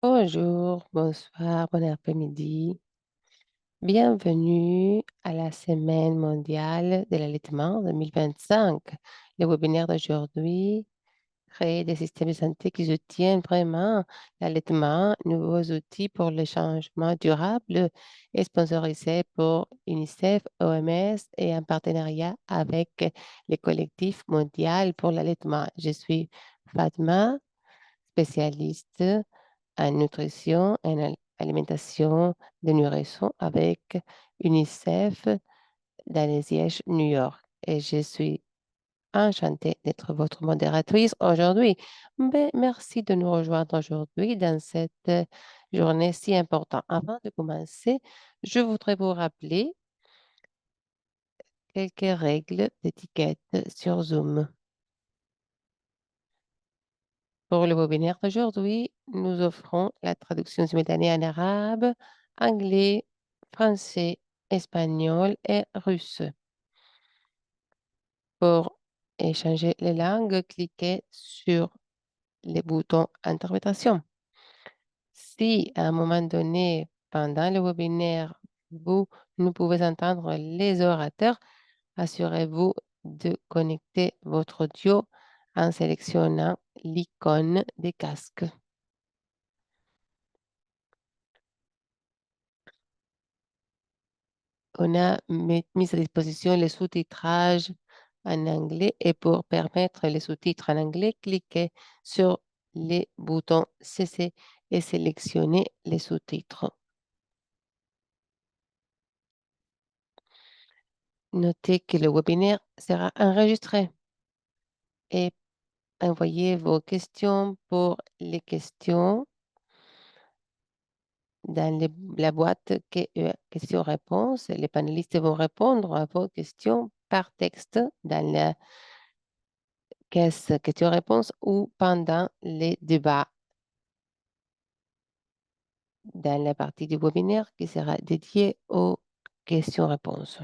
Bonjour, bonsoir, bon après-midi. Bienvenue à la Semaine mondiale de l'allaitement 2025. Le webinaire d'aujourd'hui, créer des systèmes de santé qui soutiennent vraiment l'allaitement, nouveaux outils pour le changement durable, est sponsorisé pour UNICEF, OMS et en partenariat avec le collectif mondial pour l'allaitement. Je suis Fatma, spécialiste en nutrition et en alimentation de nourrissons avec UNICEF dans les Liège, New York. Et je suis enchantée d'être votre modératrice aujourd'hui. Merci de nous rejoindre aujourd'hui dans cette journée si importante. Avant de commencer, je voudrais vous rappeler quelques règles d'étiquette sur Zoom. Pour le webinaire d'aujourd'hui, nous offrons la traduction simultanée en arabe, anglais, français, espagnol et russe. Pour échanger les langues, cliquez sur le bouton Interprétation. Si à un moment donné, pendant le webinaire, vous ne pouvez entendre les orateurs, assurez-vous de connecter votre audio en sélectionnant l'icône des casques. On a mis à disposition le sous-titrage en anglais et pour permettre les sous-titres en anglais, cliquez sur les boutons CC et sélectionnez les sous-titres. Notez que le webinaire sera enregistré et envoyez vos questions pour les questions dans la boîte questions-réponses. Les panélistes vont répondre à vos questions par texte dans la caisse questions-réponses ou pendant les débats dans la partie du webinaire qui sera dédiée aux questions-réponses.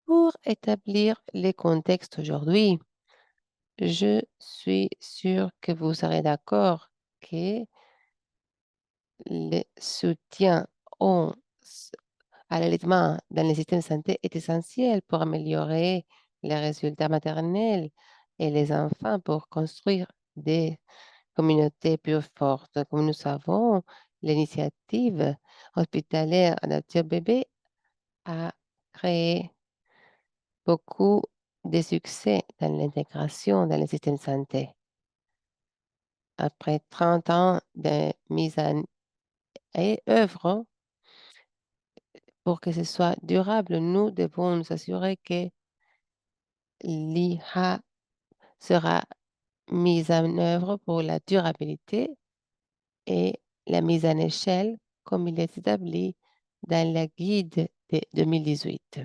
Pour établir les contextes aujourd'hui, je suis sûre que vous serez d'accord que le soutien au- à l'allaitement dans le système de santé est essentiel pour améliorer les résultats maternels et les enfants pour construire des communautés plus fortes. Comme nous savons, l'initiative hospitalière Adoption Bébé a créé beaucoup de succès dans l'intégration dans le système de santé. Après 30 ans de mise en œuvre, pour que ce soit durable, nous devons nous assurer que l'IHA sera mise en œuvre pour la durabilité et la mise en échelle comme il est établi dans la guide de 2018.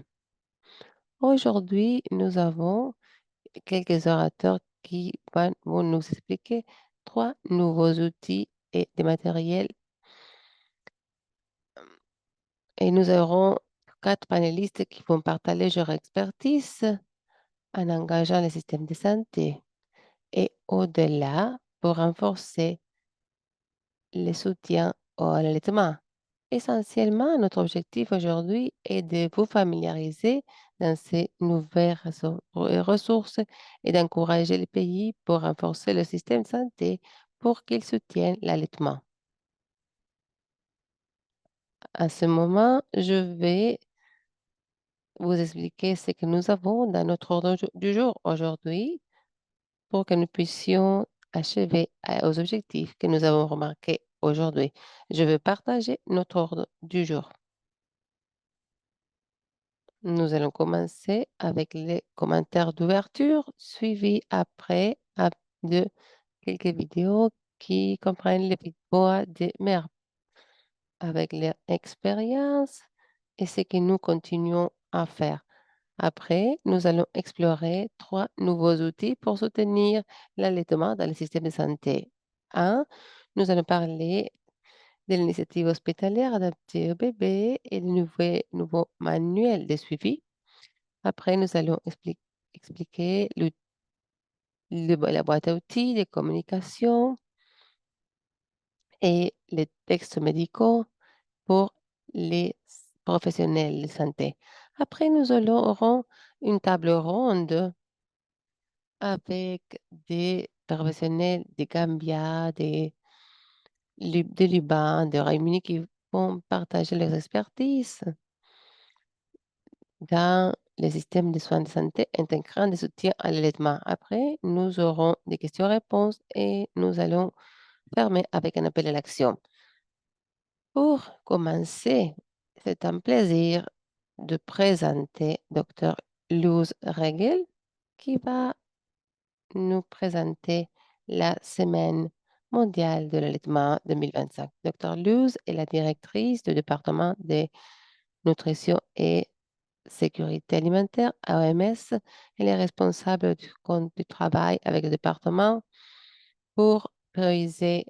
Aujourd'hui, nous avons quelques orateurs qui vont nous expliquer trois nouveaux outils et des matériels. Et nous aurons quatre panélistes qui vont partager leur expertise en engageant le système de santé et au-delà pour renforcer le soutien à l'allaitement. Essentiellement, notre objectif aujourd'hui est de vous familiariser dans ces nouvelles ressources et d'encourager les pays pour renforcer le système de santé pour qu'ils soutiennent l'allaitement. À ce moment, je vais vous expliquer ce que nous avons dans notre ordre du jour aujourd'hui pour que nous puissions achever aux objectifs que nous avons remarqués aujourd'hui. Je vais partager notre ordre du jour. Nous allons commencer avec les commentaires d'ouverture, suivis après de quelques vidéos qui comprennent les voix des mères avec leur expérience et ce que nous continuons à faire. Après, nous allons explorer trois nouveaux outils pour soutenir l'allaitement dans le système de santé. Un, nous allons parler de l'initiative hospitalière adaptée au bébé et le nouveau manuel de suivi. Après, nous allons expliquer la boîte à outils de communication et les textes médicaux pour les professionnels de santé. Après, aurons une table ronde avec des professionnels des Gambia, des Liban, des Royaume-Uni qui vont partager leurs expertises dans les systèmes de soins de santé intégrant des soutiens à l'allaitement. Après, nous aurons des questions-réponses et nous allons fermer avec un appel à l'action. Pour commencer, c'est un plaisir de présenter Dr. Luz Regel qui va nous présenter la Semaine mondiale de l'allaitement 2025. Dr. Luz est la directrice du département de nutrition et sécurité alimentaire à OMS. Elle est responsable du compte du travail avec le département pour prioriser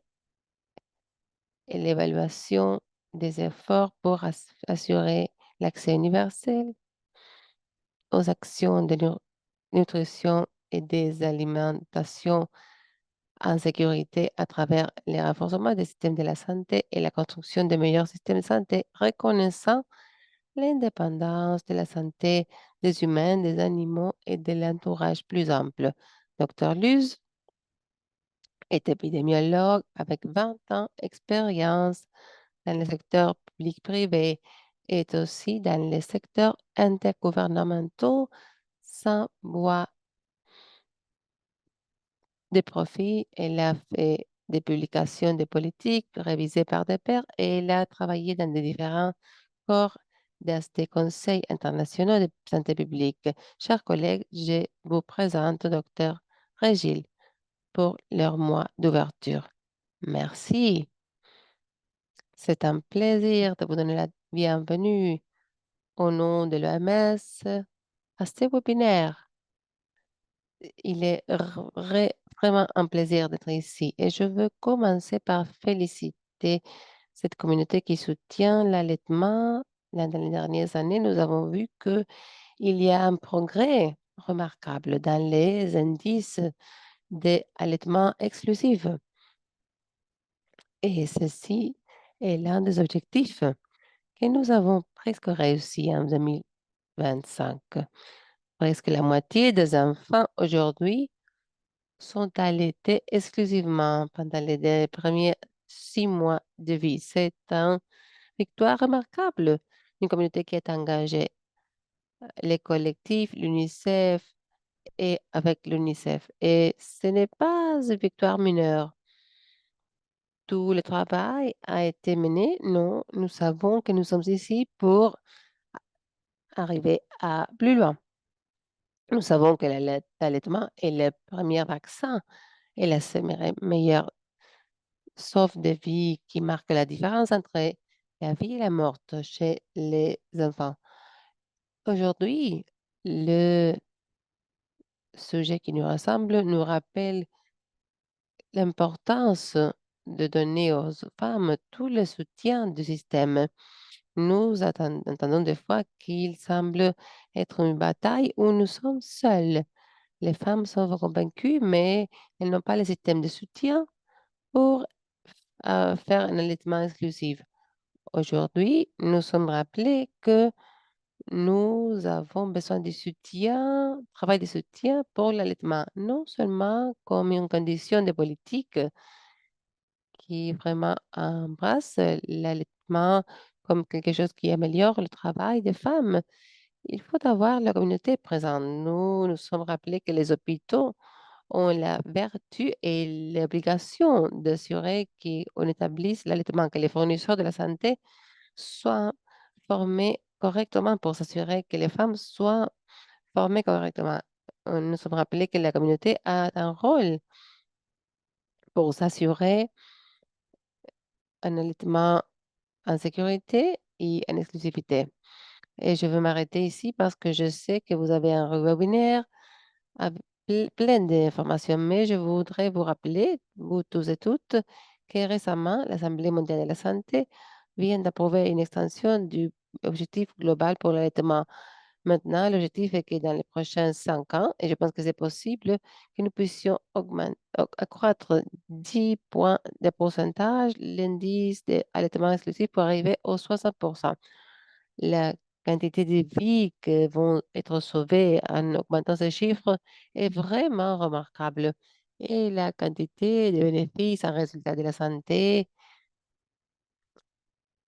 l'évaluation des efforts pour assurer l'accès universel aux actions de nutrition et des alimentations en sécurité à travers le renforcement des systèmes de la santé et la construction de meilleurs systèmes de santé, reconnaissant l'indépendance de la santé des humains, des animaux et de l'entourage plus ample. Dr. Luz est épidémiologue avec 20 ans d'expérience dans le secteur public-privé et est aussi dans les secteurs intergouvernementaux sans voie des profits. Elle a fait des publications de politiques révisées par des pairs et elle a travaillé dans des différents corps des conseils internationaux de santé publique. Chers collègues, je vous présente Dr. Régil pour leur mois d'ouverture. Merci. C'est un plaisir de vous donner la bienvenue au nom de l'OMS à ce webinaire. Il est vraiment un plaisir d'être ici et je veux commencer par féliciter cette communauté qui soutient l'allaitement. Dans les dernières années, nous avons vu qu'il y a un progrès remarquable dans les indices d'allaitement exclusif. Et ceci est l'un des objectifs que nous avons presque réussi en 2025. Presque la moitié des enfants aujourd'hui sont allaités exclusivement pendant les premiers 6 mois de vie. C'est une victoire remarquable d'une communauté qui est engagée. Les collectifs, l'UNICEF et avec l'UNICEF. Et ce n'est pas une victoire mineure. Tout le travail a été mené. Non, nous savons que nous sommes ici pour arriver à plus loin. Nous savons que l'allaitement est le premier vaccin et la meilleure sauf de vie qui marque la différence entre la vie et la mort chez les enfants. Aujourd'hui, le sujet qui nous rassemble nous rappelle l'importance de donner aux femmes tout le soutien du système. Nous entendons des fois qu'il semble être une bataille où nous sommes seuls. Les femmes sont convaincues, mais elles n'ont pas le système de soutien pour faire un allaitement exclusif. Aujourd'hui, nous sommes rappelés que nous avons besoin de soutien, travail de soutien pour l'allaitement, non seulement comme une condition de politique qui vraiment embrasse l'allaitement comme quelque chose qui améliore le travail des femmes. Il faut avoir la communauté présente. Nous nous sommes rappelés que les hôpitaux ont la vertu et l'obligation d'assurer qu'on établisse l'allaitement, que les fournisseurs de la santé soient formés correctement pour s'assurer que les femmes soient formées correctement. Nous sommes rappelés que la communauté a un rôle pour s'assurer un allaitement en sécurité et en exclusivité. Et je veux m'arrêter ici parce que je sais que vous avez un webinaire plein d'informations, mais je voudrais vous rappeler, vous tous et toutes, que récemment, l'Assemblée mondiale de la santé vient d'approuver une extension du objectif global pour l'allaitement Maintenant, l'objectif est que dans les prochains 5 ans, et je pense que c'est possible, que nous puissions accroître 10 points de pourcentage l'indice d'allaitement exclusif pour arriver aux 60%. La quantité de vies qui vont être sauvées en augmentant ces chiffres est vraiment remarquable. Et la quantité de bénéfices en résultat de la santé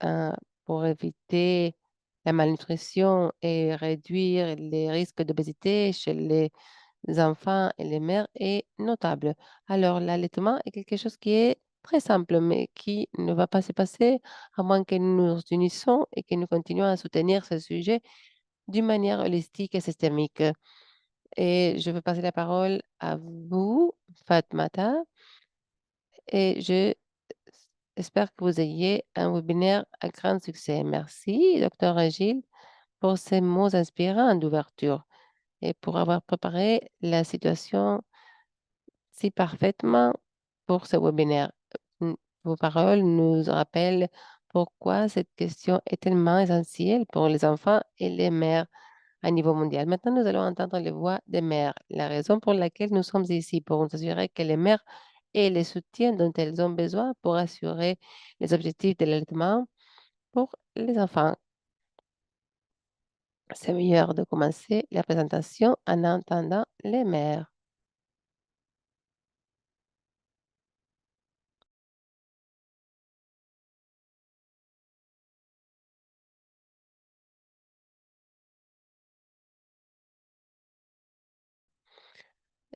euh, pour éviter la malnutrition et réduire les risques d'obésité chez les enfants et les mères est notable. Alors, l'allaitement est quelque chose qui est très simple, mais qui ne va pas se passer à moins que nous nous unissons et que nous continuons à soutenir ce sujet d'une manière holistique et systémique. Et je veux passer la parole à vous, Fatmata, et je espère que vous ayez un webinaire à grand succès. Merci, Dr. Agile, pour ces mots inspirants d'ouverture et pour avoir préparé la situation si parfaitement pour ce webinaire. Vos paroles nous rappellent pourquoi cette question est tellement essentielle pour les enfants et les mères à niveau mondial. Maintenant, nous allons entendre les voix des mères. La raison pour laquelle nous sommes ici, pour nous assurer que les mères aient le soutien dont elles ont besoin pour assurer les objectifs de l'allaitement pour les enfants. C'est meilleur de commencer la présentation en entendant les mères.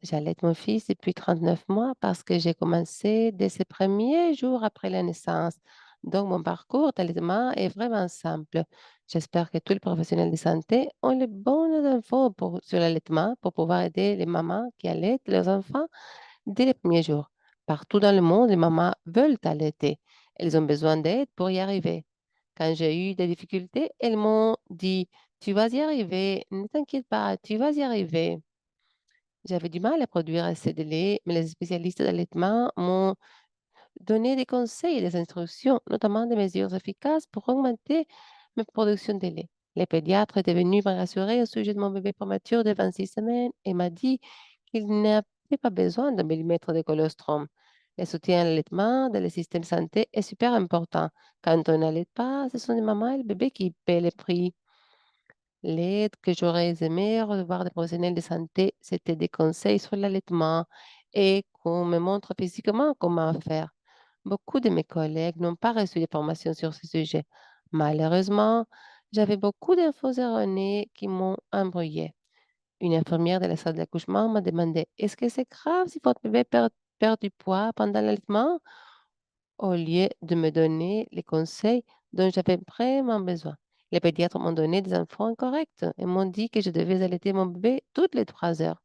J'allaite mon fils depuis 39 mois parce que j'ai commencé dès ses premiers jours après la naissance. Donc, mon parcours d'allaitement est vraiment simple. J'espère que tous les professionnels de santé ont les bonnes infos sur l'allaitement pour pouvoir aider les mamans qui allaitent leurs enfants dès les premiers jours. Partout dans le monde, les mamans veulent allaiter. Elles ont besoin d'aide pour y arriver. Quand j'ai eu des difficultés, elles m'ont dit, tu vas y arriver, ne t'inquiète pas, tu vas y arriver. J'avais du mal à produire assez de lait, mais les spécialistes d'allaitement m'ont donné des conseils et des instructions, notamment des mesures efficaces pour augmenter ma production de lait. Le pédiatre est venu me rassurer au sujet de mon bébé prématuré de 26 semaines et m'a dit qu'il n'avait pas besoin d'un millimètre de colostrum. Le soutien à l'allaitement dans le système santé est super important. Quand on n'allait pas, ce sont les mamans et le bébé qui paient le prix. L'aide que j'aurais aimé recevoir des professionnels de santé, c'était des conseils sur l'allaitement et qu'on me montre physiquement comment faire. Beaucoup de mes collègues n'ont pas reçu de formation sur ce sujet. Malheureusement, j'avais beaucoup d'infos erronées qui m'ont embrouillé. Une infirmière de la salle d'accouchement m'a demandé, est-ce que c'est grave si votre bébé perd du poids pendant l'allaitement? Au lieu de me donner les conseils dont j'avais vraiment besoin. Les pédiatres m'ont donné des infos incorrectes et m'ont dit que je devais allaiter mon bébé toutes les 3 heures.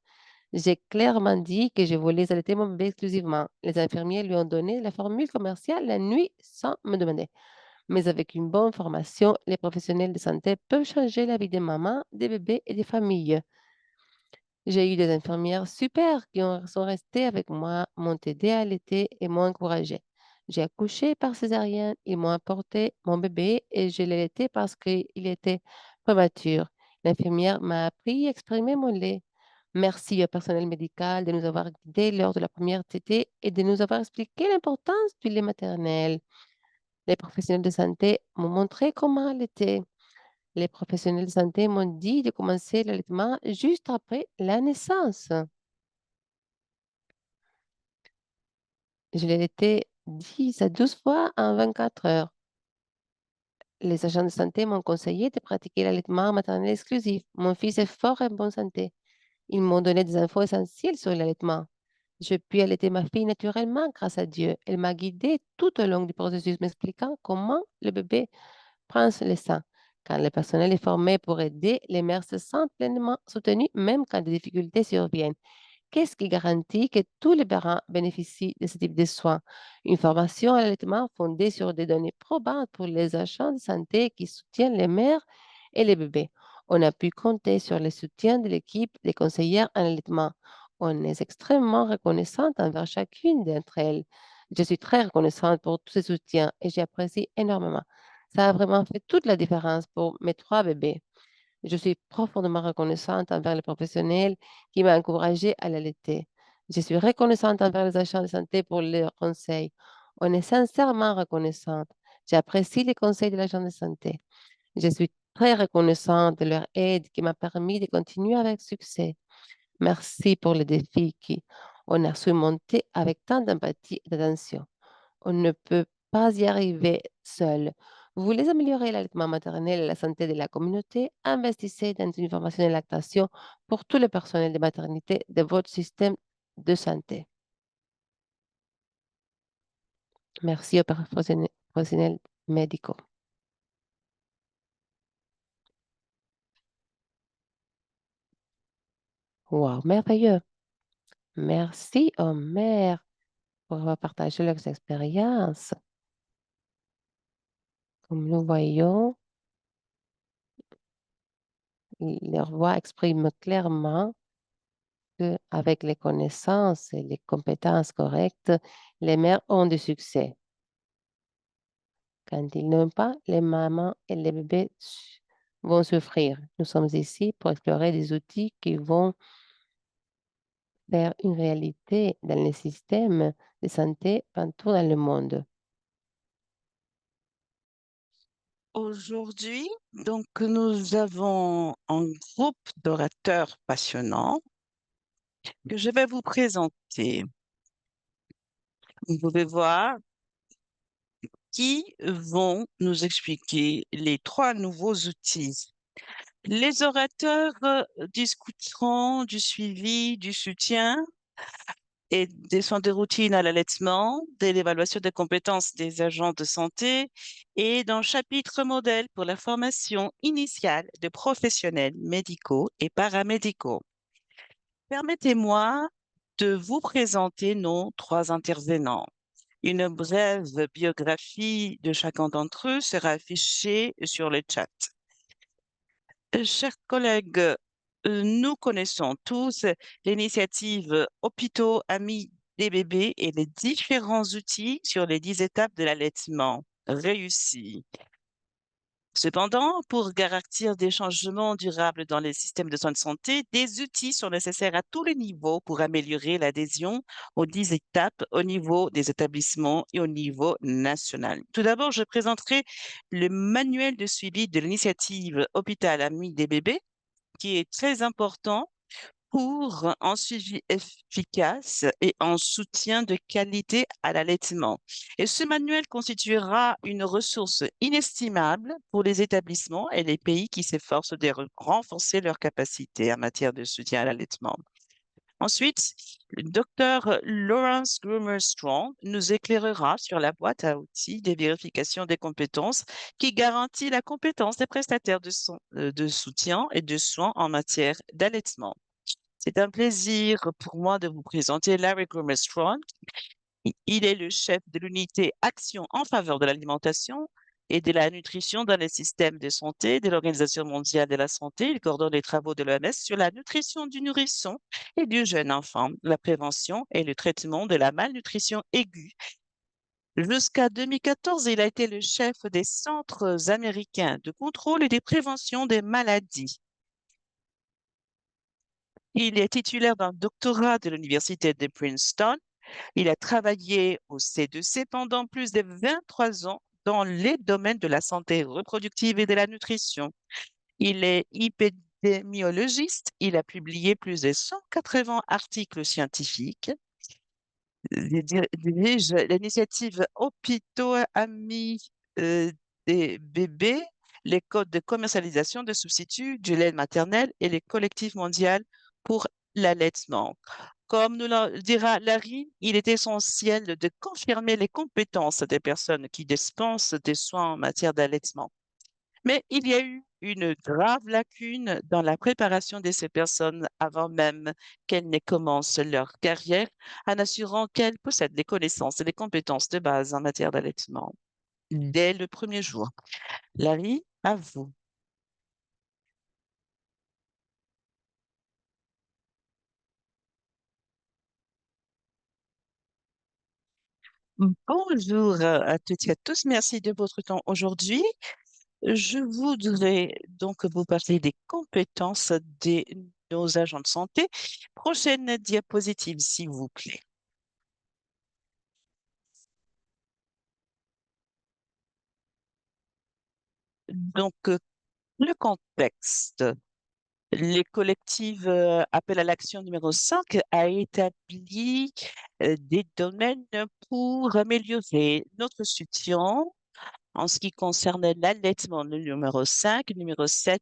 J'ai clairement dit que je voulais allaiter mon bébé exclusivement. Les infirmiers lui ont donné la formule commerciale la nuit sans me demander. Mais avec une bonne formation, les professionnels de santé peuvent changer la vie des mamans, des bébés et des familles. J'ai eu des infirmières super sont restées avec moi, m'ont aidé à allaiter et m'ont encouragée. J'ai accouché par césarienne, ils m'ont apporté mon bébé et je l'ai allaité parce qu'il était prématuré. L'infirmière m'a appris à exprimer mon lait. Merci au personnel médical de nous avoir guidés lors de la première tétée et de nous avoir expliqué l'importance du lait maternel. Les professionnels de santé m'ont montré comment allaiter. Les professionnels de santé m'ont dit de commencer l'allaitement juste après la naissance. Je l'ai allaité 10 à 12 fois en 24 heures. Les agents de santé m'ont conseillé de pratiquer l'allaitement maternel exclusif. Mon fils est fort et en bonne santé. Ils m'ont donné des infos essentielles sur l'allaitement. Je puis allaiter ma fille naturellement grâce à Dieu. Elle m'a guidée tout au long du processus, m'expliquant comment le bébé prend le sein. Quand le personnel est formé pour aider, les mères se sentent pleinement soutenues, même quand des difficultés surviennent. Qu'est-ce qui garantit que tous les parents bénéficient de ce type de soins? Une formation à l'allaitement fondée sur des données probantes pour les agents de santé qui soutiennent les mères et les bébés. On a pu compter sur le soutien de l'équipe des conseillères en allaitement. On est extrêmement reconnaissante envers chacune d'entre elles. Je suis très reconnaissante pour tous ces soutiens et j'apprécie énormément. Ça a vraiment fait toute la différence pour mes 3 bébés. Je suis profondément reconnaissante envers les professionnels qui m'ont encouragée à l'allaiter. Je suis reconnaissante envers les agents de santé pour leurs conseils. On est sincèrement reconnaissante. J'apprécie les conseils de l'agent de santé. Je suis très reconnaissante de leur aide qui m'a permis de continuer avec succès. Merci pour les défis qu'on a surmontés avec tant d'empathie et d'attention. On ne peut pas y arriver seul. Vous voulez améliorer l'allaitement maternel et la santé de la communauté? Investissez dans une formation de lactation pour tout le personnel de maternité de votre système de santé. Merci aux professionnels médicaux. Wow, merveilleux. Merci aux mères pour avoir partagé leurs expériences. Comme nous voyons, leur voix exprime clairement qu'avec les connaissances et les compétences correctes, les mères ont du succès. Quand ils n'ont pas, les mamans et les bébés vont souffrir. Nous sommes ici pour explorer des outils qui vont faire une réalité dans les systèmes de santé partout dans le monde. Aujourd'hui, donc, nous avons un groupe d'orateurs passionnants que je vais vous présenter. Vous pouvez voir qui vont nous expliquer les trois nouveaux outils. Les orateurs discuteront du suivi, du soutien et des soins de routine à l'allaitement, de l'évaluation des compétences des agents de santé et d'un chapitre modèle pour la formation initiale de professionnels médicaux et paramédicaux. Permettez-moi de vous présenter nos trois intervenants. Une brève biographie de chacun d'entre eux sera affichée sur le chat. Chers collègues, nous connaissons tous l'initiative Hôpitaux Amis des bébés et les différents outils sur les 10 étapes de l'allaitement réussi. Cependant, pour garantir des changements durables dans les systèmes de soins de santé, des outils sont nécessaires à tous les niveaux pour améliorer l'adhésion aux 10 étapes au niveau des établissements et au niveau national. Tout d'abord, je présenterai le manuel de suivi de l'initiative Hôpital Ami des bébés, qui est très important pour un suivi efficace et un soutien de qualité à l'allaitement. Et ce manuel constituera une ressource inestimable pour les établissements et les pays qui s'efforcent de renforcer leurs capacités en matière de soutien à l'allaitement. Ensuite, le docteur Lawrence Groomer-Strong nous éclairera sur la boîte à outils de vérification des compétences qui garantit la compétence des prestataires de soutien et de soins en matière d'allaitement. C'est un plaisir pour moi de vous présenter Larry Groomer-Strong. Il est le chef de l'unité Action en faveur de l'alimentation et de la nutrition dans les systèmes de santé de l'Organisation mondiale de la santé. Il coordonne les travaux de l'OMS sur la nutrition du nourrisson et du jeune enfant, la prévention et le traitement de la malnutrition aiguë. Jusqu'à 2014, il a été le chef des centres américains de contrôle et de prévention des maladies. Il est titulaire d'un doctorat de l'Université de Princeton. Il a travaillé au C2C pendant plus de 23 ans dans les domaines de la santé reproductive et de la nutrition. Il est épidémiologiste. Il a publié plus de 180 articles scientifiques. Il dirige l'initiative Hôpitaux Amis des bébés, les codes de commercialisation de substituts du lait maternel et les collectifs mondiaux pour l'allaitement. Comme nous le dira Larry, il est essentiel de confirmer les compétences des personnes qui dispensent des soins en matière d'allaitement. Mais il y a eu une grave lacune dans la préparation de ces personnes avant même qu'elles ne commencent leur carrière, en assurant qu'elles possèdent les connaissances et les compétences de base en matière d'allaitement dès le premier jour. Larry, à vous. Bonjour à toutes et à tous. Merci de votre temps aujourd'hui. Je voudrais donc vous parler des compétences de nos agents de santé. Prochaine diapositive, s'il vous plaît. Donc, le contexte. Les collectifs Appel à l'action numéro 5 a établi des domaines pour améliorer notre soutien en ce qui concerne l'allaitement. Le numéro 5, numéro 7,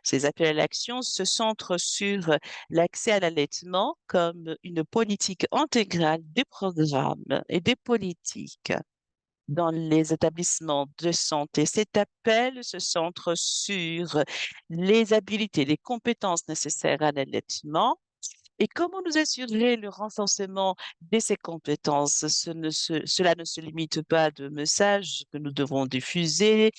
ces appels à l'action se centrent sur l'accès à l'allaitement comme une politique intégrale des programmes et des politiques dans les établissements de santé. Cet appel se centre sur les habilités, les compétences nécessaires à l'allaitement et comment nous assurer le renforcement de ces compétences. Cela ne se limite pas à de messages que nous devons diffuser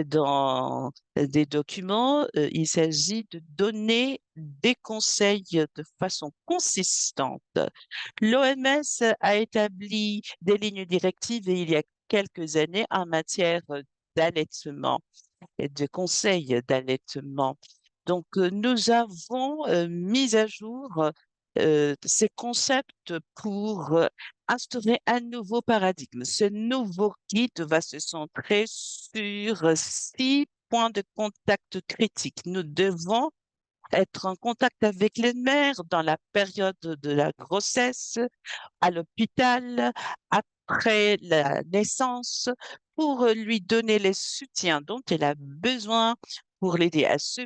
dans des documents. Il s'agit de donner des conseils de façon consistante. L'OMS a établi des lignes directives il y a quelques années en matière d'allaitement et de conseils d'allaitement. Donc, nous avons mis à jour ces concepts pour instaurer un nouveau paradigme. Ce nouveau guide va se centrer sur 6 points de contact critiques. Nous devons être en contact avec les mères dans la période de la grossesse, à l'hôpital, après la naissance, pour lui donner les soutiens dont elle a besoin pour l'aider à se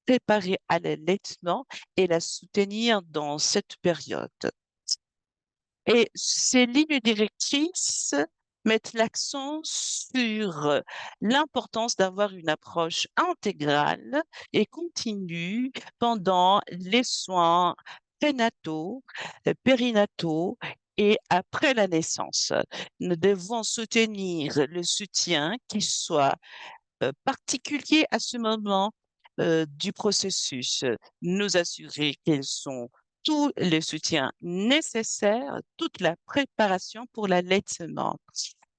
préparer à l'allaitement et la soutenir dans cette période. Et ces lignes directrices mettent l'accent sur l'importance d'avoir une approche intégrale et continue pendant les soins prénataux, périnataux et après la naissance. Nous devons soutenir le soutien qui soit particulier à ce moment du processus, nous assurer qu'ils sont tous les soutiens nécessaires, toute la préparation pour l'allaitement.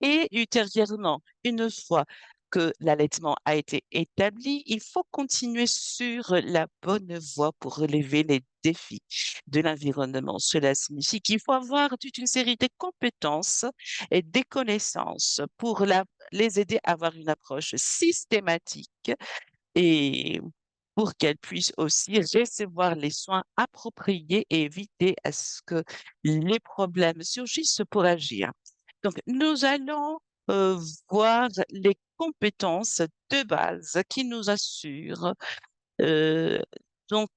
Et ultérieurement, une fois que l'allaitement a été établi, il faut continuer sur la bonne voie pour relever les défis de l'environnement. Cela signifie qu'il faut avoir toute une série de compétences et des connaissances pour les aider à avoir une approche systématique et pour qu'elles puissent aussi recevoir les soins appropriés et éviter à ce que les problèmes surgissent pour agir. Donc, nous allons euh, voir les compétences de base qui nous assurent euh, donc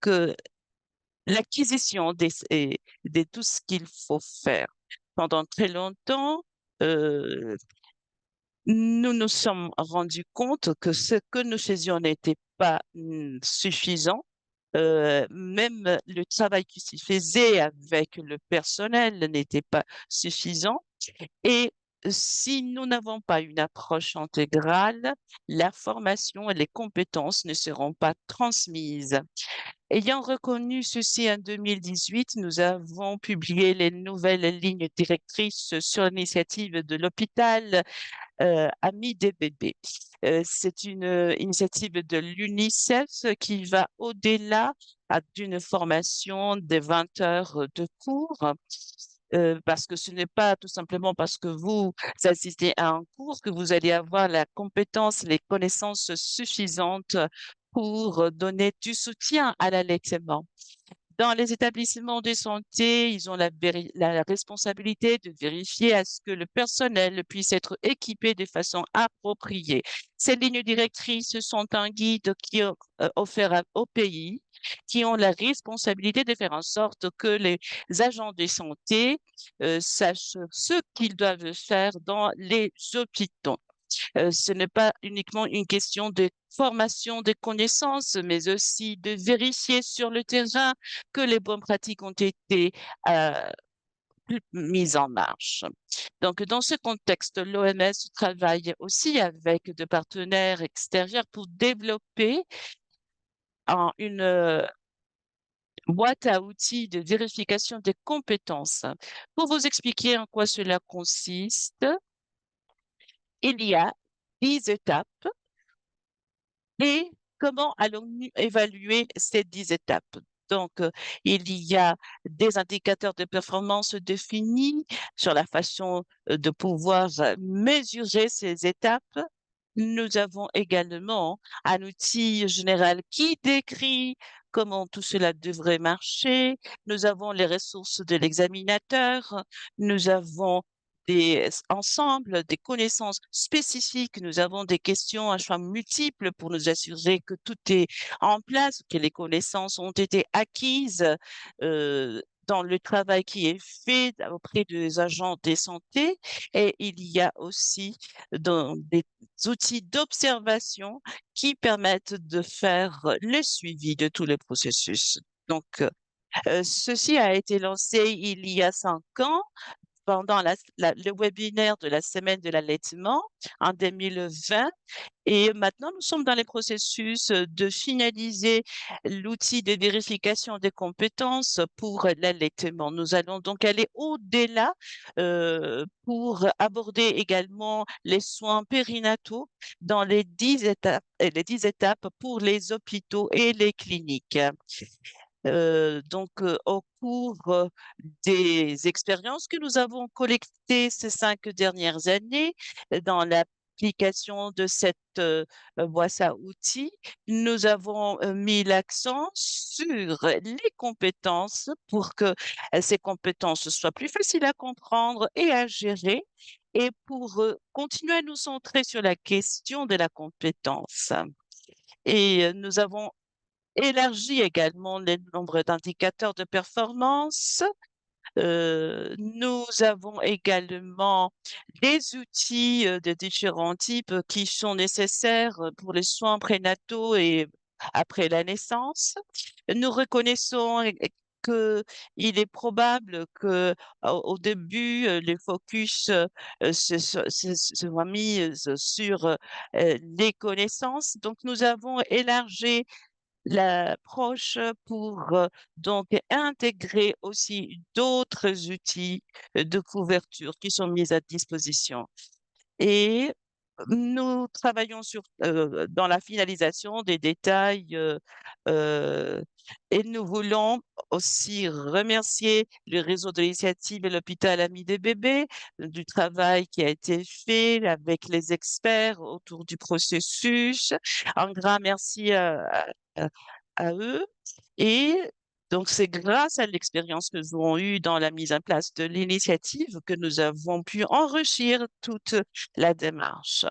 l'acquisition de tout ce qu'il faut faire. Pendant très longtemps, euh, nous nous sommes rendus compte que ce que nous faisions n'était pas suffisant. Même le travail qui s'y faisait avec le personnel n'était pas suffisant. Et si nous n'avons pas une approche intégrale, la formation et les compétences ne seront pas transmises. Ayant reconnu ceci en 2018, nous avons publié les nouvelles lignes directrices sur l'initiative de l'hôpital Amis des bébés. C'est une initiative de l'UNICEF qui va au-delà d'une formation de 20 heures de cours. Parce que ce n'est pas tout simplement parce que vous assistez à un cours que vous allez avoir la compétence, les connaissances suffisantes pour donner du soutien à l'allaitement. Dans les établissements de santé, ils ont la responsabilité de vérifier à ce que le personnel puisse être équipé de façon appropriée. Ces lignes directrices sont un guide qui est offert au pays, qui ont la responsabilité de faire en sorte que les agents de santé sachent ce qu'ils doivent faire dans les hôpitaux. Ce n'est pas uniquement une question de formation des connaissances, mais aussi de vérifier sur le terrain que les bonnes pratiques ont été euh, mises en marche. Donc, dans ce contexte, l'OMS travaille aussi avec des partenaires extérieurs pour développer une boîte à outils de vérification des compétences. Pour vous expliquer en quoi cela consiste, il y a 10 étapes Et comment allons-nous évaluer ces 10 étapes? Donc, il y a des indicateurs de performance définis sur la façon de pouvoir mesurer ces étapes. Nous avons également un outil général qui décrit comment tout cela devrait marcher. Nous avons les ressources de l'examinateur. Nous avons ensemble des connaissances spécifiques. Nous avons des questions à choix multiples pour nous assurer que tout est en place, que les connaissances ont été acquises dans le travail qui est fait auprès des agents de santé. Et il y a aussi des outils d'observation qui permettent de faire le suivi de tout le processus. Donc, ceci a été lancé il y a 5 ans pendant le webinaire de la semaine de l'allaitement en 2020. Et maintenant, nous sommes dans les processus de finaliser l'outil de vérification des compétences pour l'allaitement. Nous allons donc aller au-delà pour aborder également les soins périnataux dans les 10 étapes pour les hôpitaux et les cliniques. Au cours des expériences que nous avons collectées ces 5 dernières années dans l'application de cette boîte à outils, nous avons mis l'accent sur les compétences pour que ces compétences soient plus faciles à comprendre et à gérer et pour continuer à nous centrer sur la question de la compétence. Et nous avons élargi également le nombre d'indicateurs de performance. Nous avons également des outils de différents types qui sont nécessaires pour les soins prénataux et après la naissance. Nous reconnaissons que il est probable que au début, les focus se soient mis sur les connaissances. Donc, nous avons élargi l'approche pour donc intégrer aussi d'autres outils de couverture qui sont mis à disposition. Et nous travaillons dans la finalisation des détails euh, et nous voulons aussi remercier le réseau de l'initiative et l'hôpital Ami des bébés du travail qui a été fait avec les experts autour du processus. Un grand merci à- à eux. Et donc, c'est grâce à l'expérience que nous avons eue dans la mise en place de l'initiative que nous avons pu enrichir toute la démarche.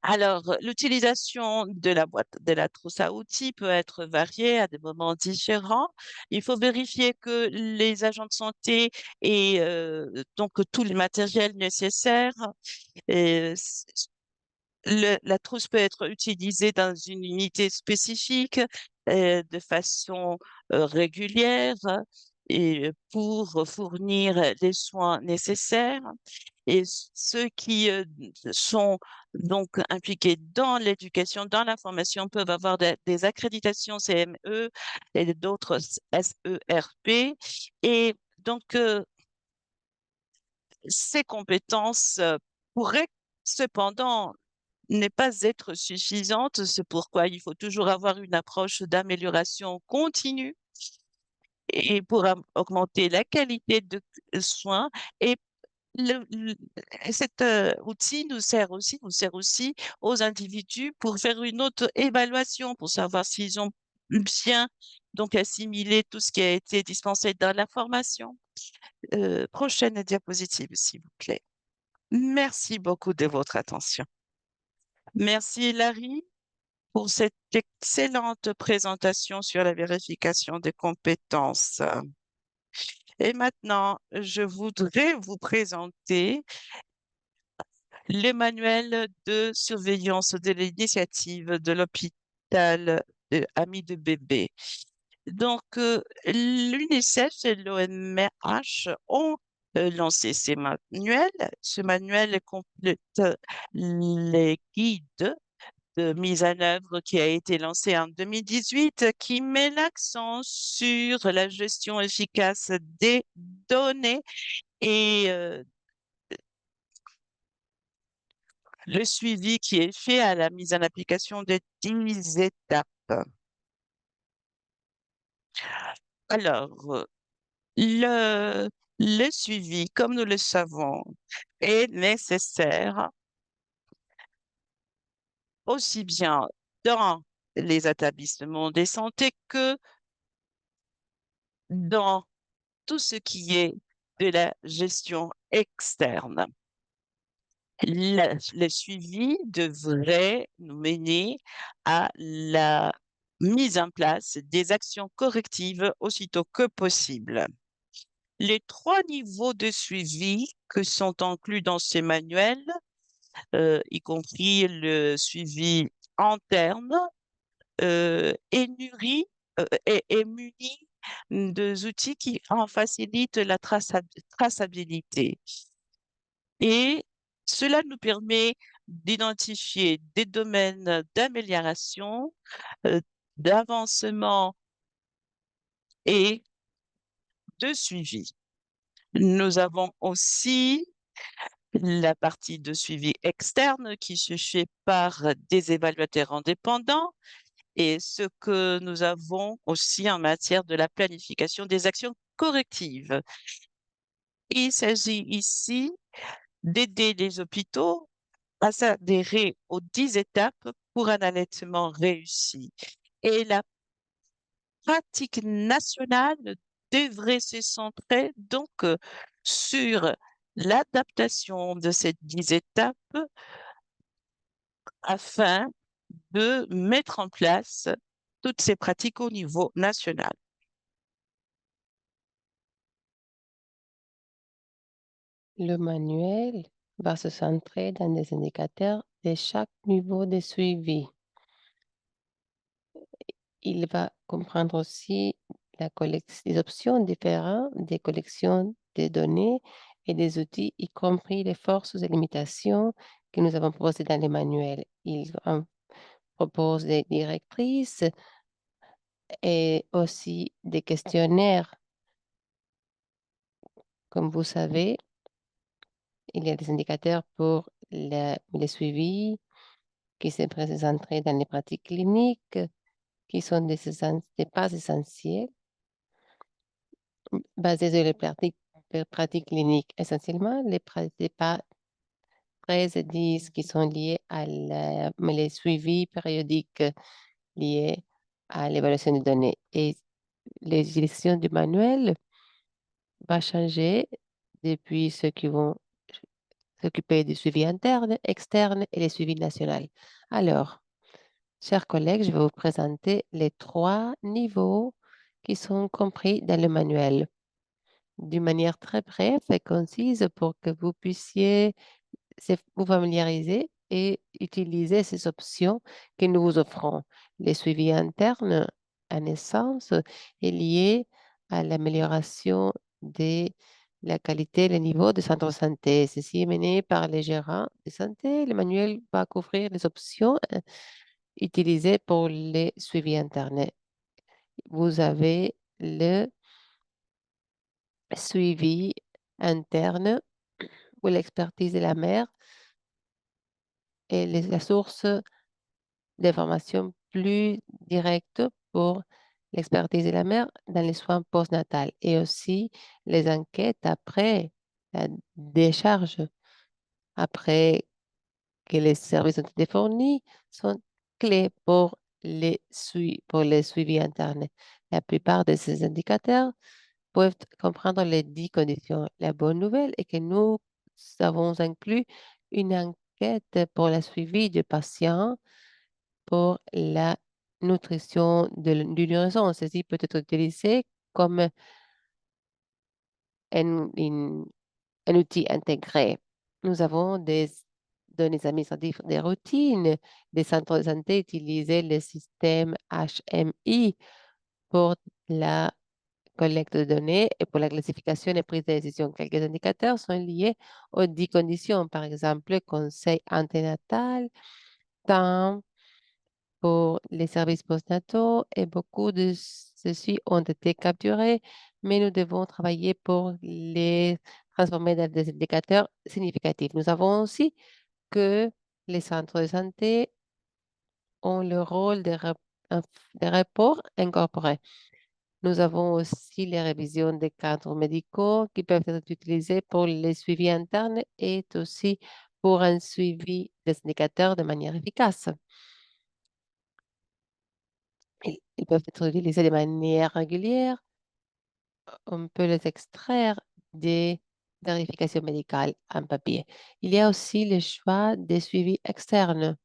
Alors, l'utilisation de la boîte de la trousse à outils peut être variée à des moments différents. Il faut vérifier que les agents de santé aient donc tout le matériel nécessaire. Et la trousse peut être utilisée dans une unité spécifique de façon régulière et pour fournir les soins nécessaires. Et ceux qui sont donc impliqués dans l'éducation, dans la formation, peuvent avoir des accréditations CME et d'autres SERP. Et donc, ces compétences pourraient cependant ne pas être suffisantes. C'est pourquoi il faut toujours avoir une approche d'amélioration continue et pour augmenter la qualité de soins. Et cet outil nous sert aussi aux individus pour faire une auto-évaluation, pour savoir s'ils ont bien donc assimilé tout ce qui a été dispensé dans la formation. Prochaine diapositive, s'il vous plaît. Merci beaucoup de votre attention. Merci, Larry, pour cette excellente présentation sur la vérification des compétences. Et maintenant, je voudrais vous présenter le manuel de surveillance de l'initiative de l'hôpital Ami de bébé. Donc, l'UNICEF et l'OMH ont lancé ces manuels. Ce manuel complète les guides de mise en œuvre qui a été lancé en 2018, qui met l'accent sur la gestion efficace des données et le suivi qui est fait à la mise en application des 10 étapes. Alors, le, le suivi, comme nous le savons, est nécessaire aussi bien dans les établissements de santé que dans tout ce qui est de la gestion externe. Le suivi devrait nous mener à la mise en place des actions correctives aussitôt que possible. Les 3 niveaux de suivi que sont inclus dans ces manuels, y compris le suivi interne, est muni de outils qui en facilitent la traçabilité. Et cela nous permet d'identifier des domaines d'amélioration, euh, d'avancement et de suivi. Nous avons aussi la partie de suivi externe qui se fait par des évaluateurs indépendants et ce que nous avons aussi en matière de la planification des actions correctives. Il s'agit ici d'aider les hôpitaux à s'adhérer aux 10 étapes pour un allaitement réussi. Et la pratique nationale devrait se centrer donc sur l'adaptation de ces 10 étapes afin de mettre en place toutes ces pratiques au niveau national. Le manuel va se centrer dans des indicateurs de chaque niveau de suivi. Il va comprendre aussi les options différentes des collections de données et des outils, y compris les forces et limitations que nous avons proposées dans les manuels. Il en propose des directrices et aussi des questionnaires. Comme vous savez, il y a des indicateurs pour les suivis qui se présentent dans les pratiques cliniques, qui sont des pas essentiels basés sur les pratiques cliniques. Essentiellement, les pas 13 et 10 qui sont liés mais les suivis périodiques liés à l'évaluation des données. Et l'utilisation du manuel va changer depuis ceux qui vont s'occuper du suivi interne, externe et les suivis nationaux. Alors, chers collègues, je vais vous présenter les 3 niveaux qui sont compris dans le manuel d'une manière très brève et concise pour que vous puissiez vous familiariser et utiliser ces options que nous vous offrons. Le suivi interne, en essence, est lié à l'amélioration de la qualité et le niveau de centre de santé. Ceci est mené par les gérants de santé. Le manuel va couvrir les options utilisées pour les suivis internes. Vous avez le suivi interne ou l'expertise de la mère et la source d'informations plus directes pour l'expertise de la mère dans les soins postnatals et aussi les enquêtes après la décharge, après que les services ont été fournis, sont clés pour pour les suivis internes. La plupart de ces indicateurs peuvent comprendre les 10 conditions. La bonne nouvelle est que nous avons inclus une enquête pour le suivi du patient pour la nutrition du nourrisson. Ceci peut être utilisé comme un, un outil intégré. Nous avons des données administratives, des routines, des centres de santé utiliser le système HMI pour la collecte de données et pour la classification et prise de décision. Quelques indicateurs sont liés aux 10 conditions, par exemple, conseil anténatal, temps pour les services postnataux et beaucoup de ceux-ci ont été capturés, mais nous devons travailler pour les transformer dans des indicateurs significatifs. Nous avons aussi que Les centres de santé ont le rôle des rapports incorporés. Nous avons aussi les révisions des cadres médicaux qui peuvent être utilisés pour les suivis internes et aussi pour un suivi des indicateurs de manière efficace. Ils peuvent être utilisés de manière régulière. On peut les extraire des vérifications médicales en papier. Il y a aussi le choix des suivis externes.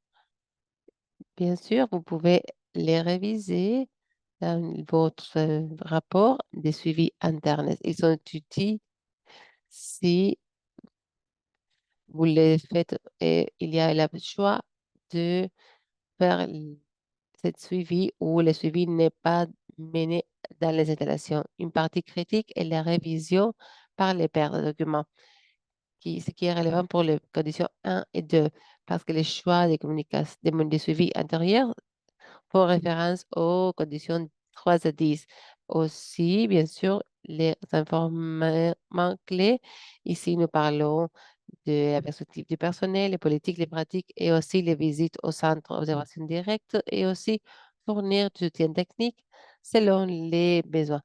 Bien sûr, vous pouvez les réviser dans votre rapport des suivis internes. Ils sont utiles si vous les faites et il y a le choix de faire cette suivi ou le suivi n'est pas mené dans les installations. Une partie critique est la révision par les pairs de documents, ce qui est relevant pour les conditions 1 et 2, parce que les choix des communications, des suivis antérieurs font référence aux conditions 3 à 10. Aussi, bien sûr, les informations clés. Ici, nous parlons de la perspective du personnel, les politiques, les pratiques et aussi les visites au centre d'observation directe et aussi fournir du soutien technique selon les besoins.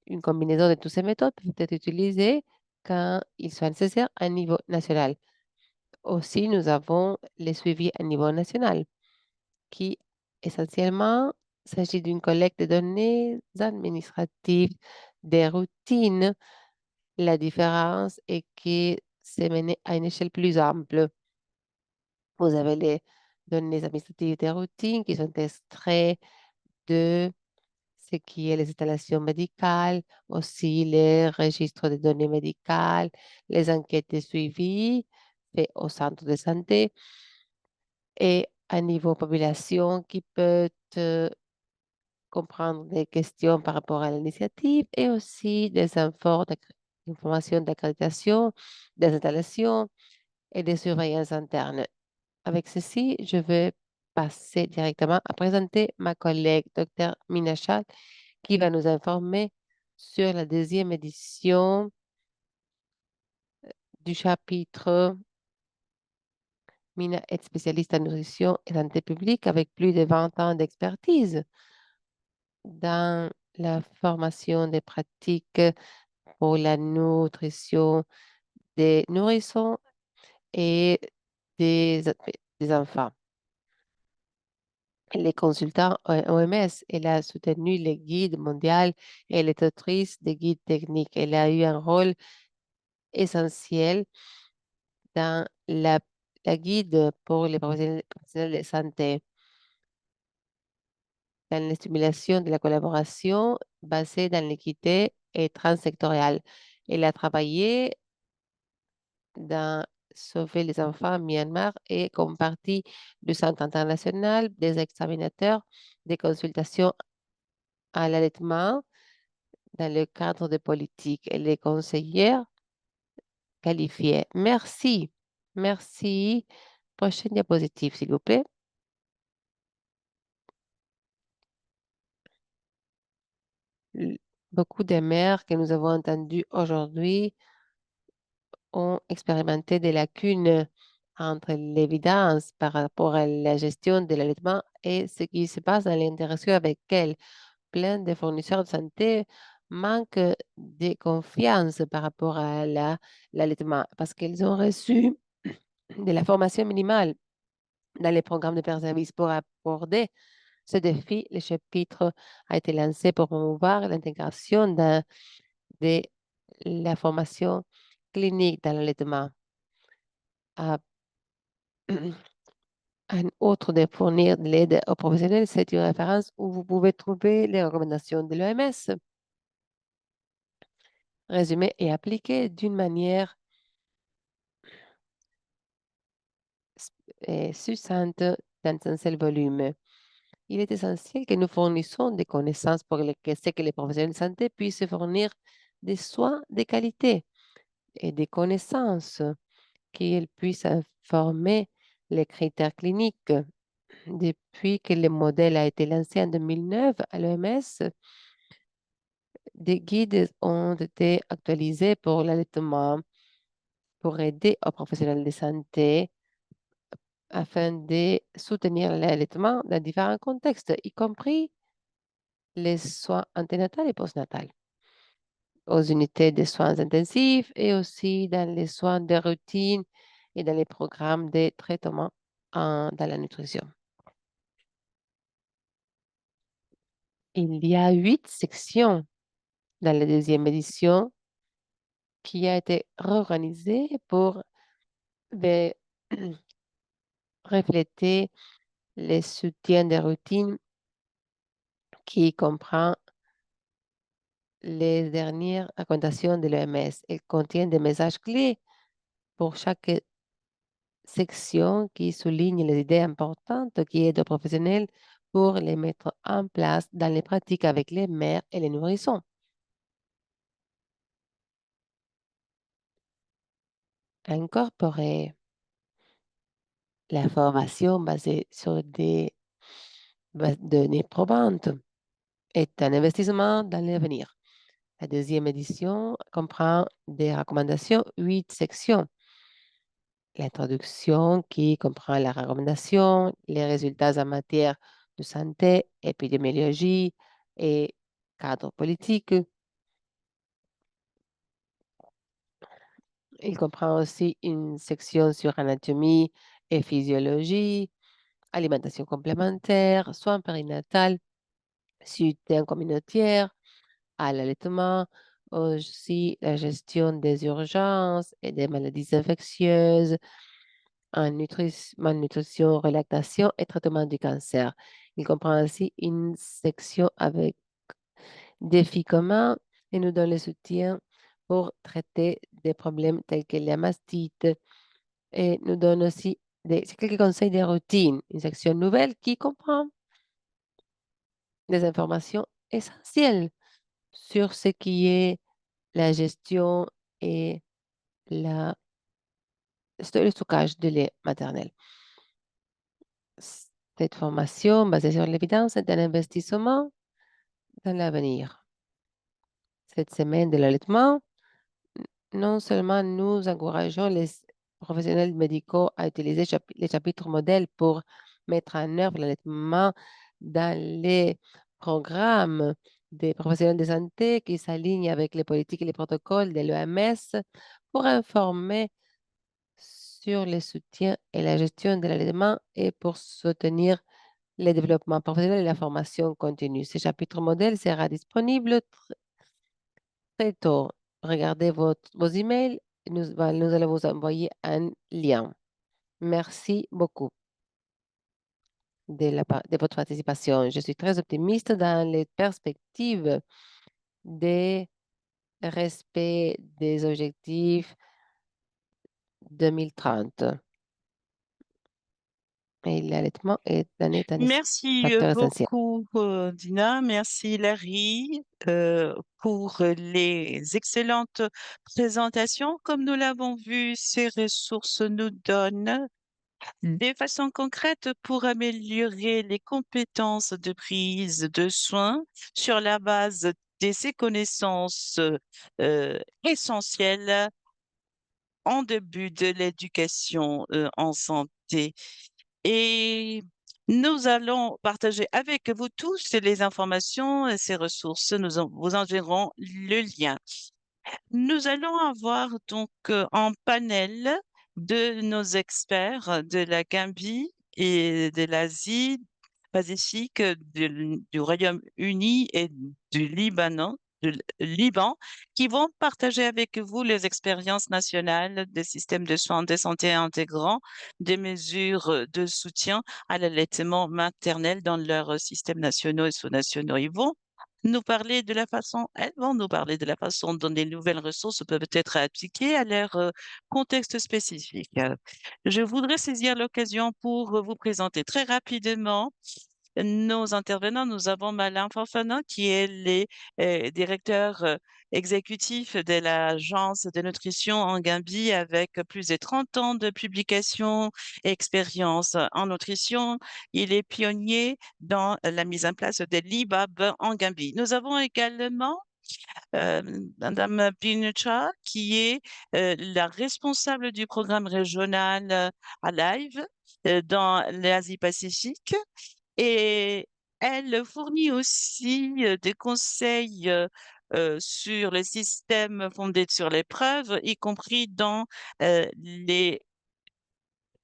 Une combinaison de toutes ces méthodes peut être utilisée quand il soit nécessaire à niveau national. Aussi, nous avons les suivis à niveau national qui essentiellement s'agit d'une collecte de données administratives, des routines. La différence est que c'est mené à une échelle plus ample. Vous avez les données administratives des routines qui sont extraites de ce qui est les installations médicales, aussi les registres de données médicales, les enquêtes de suivi faites au centre de santé et à niveau population qui peut comprendre des questions par rapport à l'initiative et aussi des informations d'accréditation, des installations et des surveillances internes. Avec ceci, je vais passer directement à présenter ma collègue, Dr. Minachal, qui va nous informer sur la deuxième édition du chapitre Mina est spécialiste en nutrition et santé publique avec plus de 20 ans d'expertise dans la formation des pratiques pour la nutrition des nourrissons et des, des enfants. Les consultants OMS, elle a soutenu les guides mondiaux et elle est autrice des guides techniques. Elle a eu un rôle essentiel dans la guide pour les professionnels de santé, dans la stimulation de la collaboration basée dans l'équité et transsectorielle. Elle a travaillé dans Sauver les enfants à Myanmar et comme partie du Centre international des examinateurs des consultations à l'allaitement dans le cadre de politiques. Elle est conseillère qualifiée. Merci. Merci. Prochaine diapositive, s'il vous plaît. L- Beaucoup des mères que nous avons entendues aujourd'hui ont expérimenté des lacunes entre l'évidence par rapport à la gestion de l'allaitement et ce qui se passe dans l'interaction avec elles. Plein de fournisseurs de santé manquent de confiance par rapport à l'allaitement parce qu'ils ont reçu de la formation minimale dans les programmes de service pour aborder ce défi. Le chapitre a été lancé pour promouvoir l'intégration de la formation clinique dans l'allaitement. À un autre de fournir de l'aide aux professionnels, c'est une référence où vous pouvez trouver les recommandations de l'OMS résumées et appliquées d'une manière succincte dans un seul volume. Il est essentiel que nous fournissions des connaissances pour que les professionnels de santé puissent fournir des soins de qualité et des connaissances qu'ils puissent informer les critères cliniques. Depuis que le modèle a été lancé en 2009 à l'OMS, des guides ont été actualisés pour l'allaitement pour aider aux professionnels de santé afin de soutenir l'allaitement dans différents contextes, y compris les soins anténatales et postnatales, aux unités de soins intensifs et aussi dans les soins de routine et dans les programmes de traitement dans la nutrition. Il y a 8 sections dans la deuxième édition qui a été réorganisée pour de- refléter les soutiens de routine qui comprend les dernières recommandations de l'OMS. Elle contient des messages clés pour chaque section qui souligne les idées importantes qui aident aux professionnels pour les mettre en place dans les pratiques avec les mères et les nourrissons. Incorporer la formation basée sur des données probantes est un investissement dans l'avenir. La deuxième édition comprend des recommandations, 8 sections. L'introduction qui comprend la recommandation, les résultats en matière de santé, épidémiologie et cadre politique. Il comprend aussi une section sur anatomie et physiologie, alimentation complémentaire, soins périnatales, soutien communautaire, à l'allaitement, aussi la gestion des urgences et des maladies infectieuses, en malnutrition, relactation et traitement du cancer. Il comprend aussi une section avec défis communs et nous donne le soutien pour traiter des problèmes tels que la mastite et nous donne aussi quelques conseils de routine, une section nouvelle qui comprend des informations essentielles sur ce qui est la gestion et le stockage de lait maternel. Cette formation basée sur l'évidence est un investissement dans l'avenir. Cette semaine de l'allaitement, non seulement nous encourageons les professionnels médicaux à utiliser les chapitres modèles pour mettre en œuvre l'allaitement dans les programmes des professionnels de santé qui s'alignent avec les politiques et les protocoles de l'OMS pour informer sur le soutien et la gestion de l'allaitement et pour soutenir le développement professionnel et la formation continue. Ce chapitre modèle sera disponible très tôt. Regardez vos emails. Nous allons vous envoyer un lien. Merci beaucoup de votre participation. Je suis très optimiste dans les perspectives de respect des objectifs 2030. Et l'allaitement est un Merci facteur essentiel. beaucoup, Dina. Merci, Larry, pour les excellentes présentations. Comme nous l'avons vu, ces ressources nous donnent des façons concrètes pour améliorer les compétences de prise de soins sur la base de ces connaissances essentielles en début de l'éducation en santé. Et nous allons partager avec vous tous les informations et ces ressources. Vous enverrons le lien. Nous allons avoir donc un panel de nos experts de la Gambie et de l'Asie Pacifique, du Royaume-Uni et du Liban, qui vont partager avec vous les expériences nationales des systèmes de soins de santé intégrants, des mesures de soutien à l'allaitement maternel dans leurs systèmes nationaux et sous-nationaux. Elles vont nous parler de la façon dont les nouvelles ressources peuvent être appliquées à leur contexte spécifique. Je voudrais saisir l'occasion pour vous présenter très rapidement nos intervenants. Nous avons Malin Fofana, qui est le directeur exécutif de l'Agence de nutrition en Gambie avec plus de 30 ans de publications et expérience en nutrition. Il est pionnier dans la mise en place de l'IBAB en Gambie. Nous avons également euh, Madame Pinucha, qui est la responsable du programme régional à Live dans l'Asie-Pacifique et elle fournit aussi des conseils sur le système fondé sur les preuves, y compris dans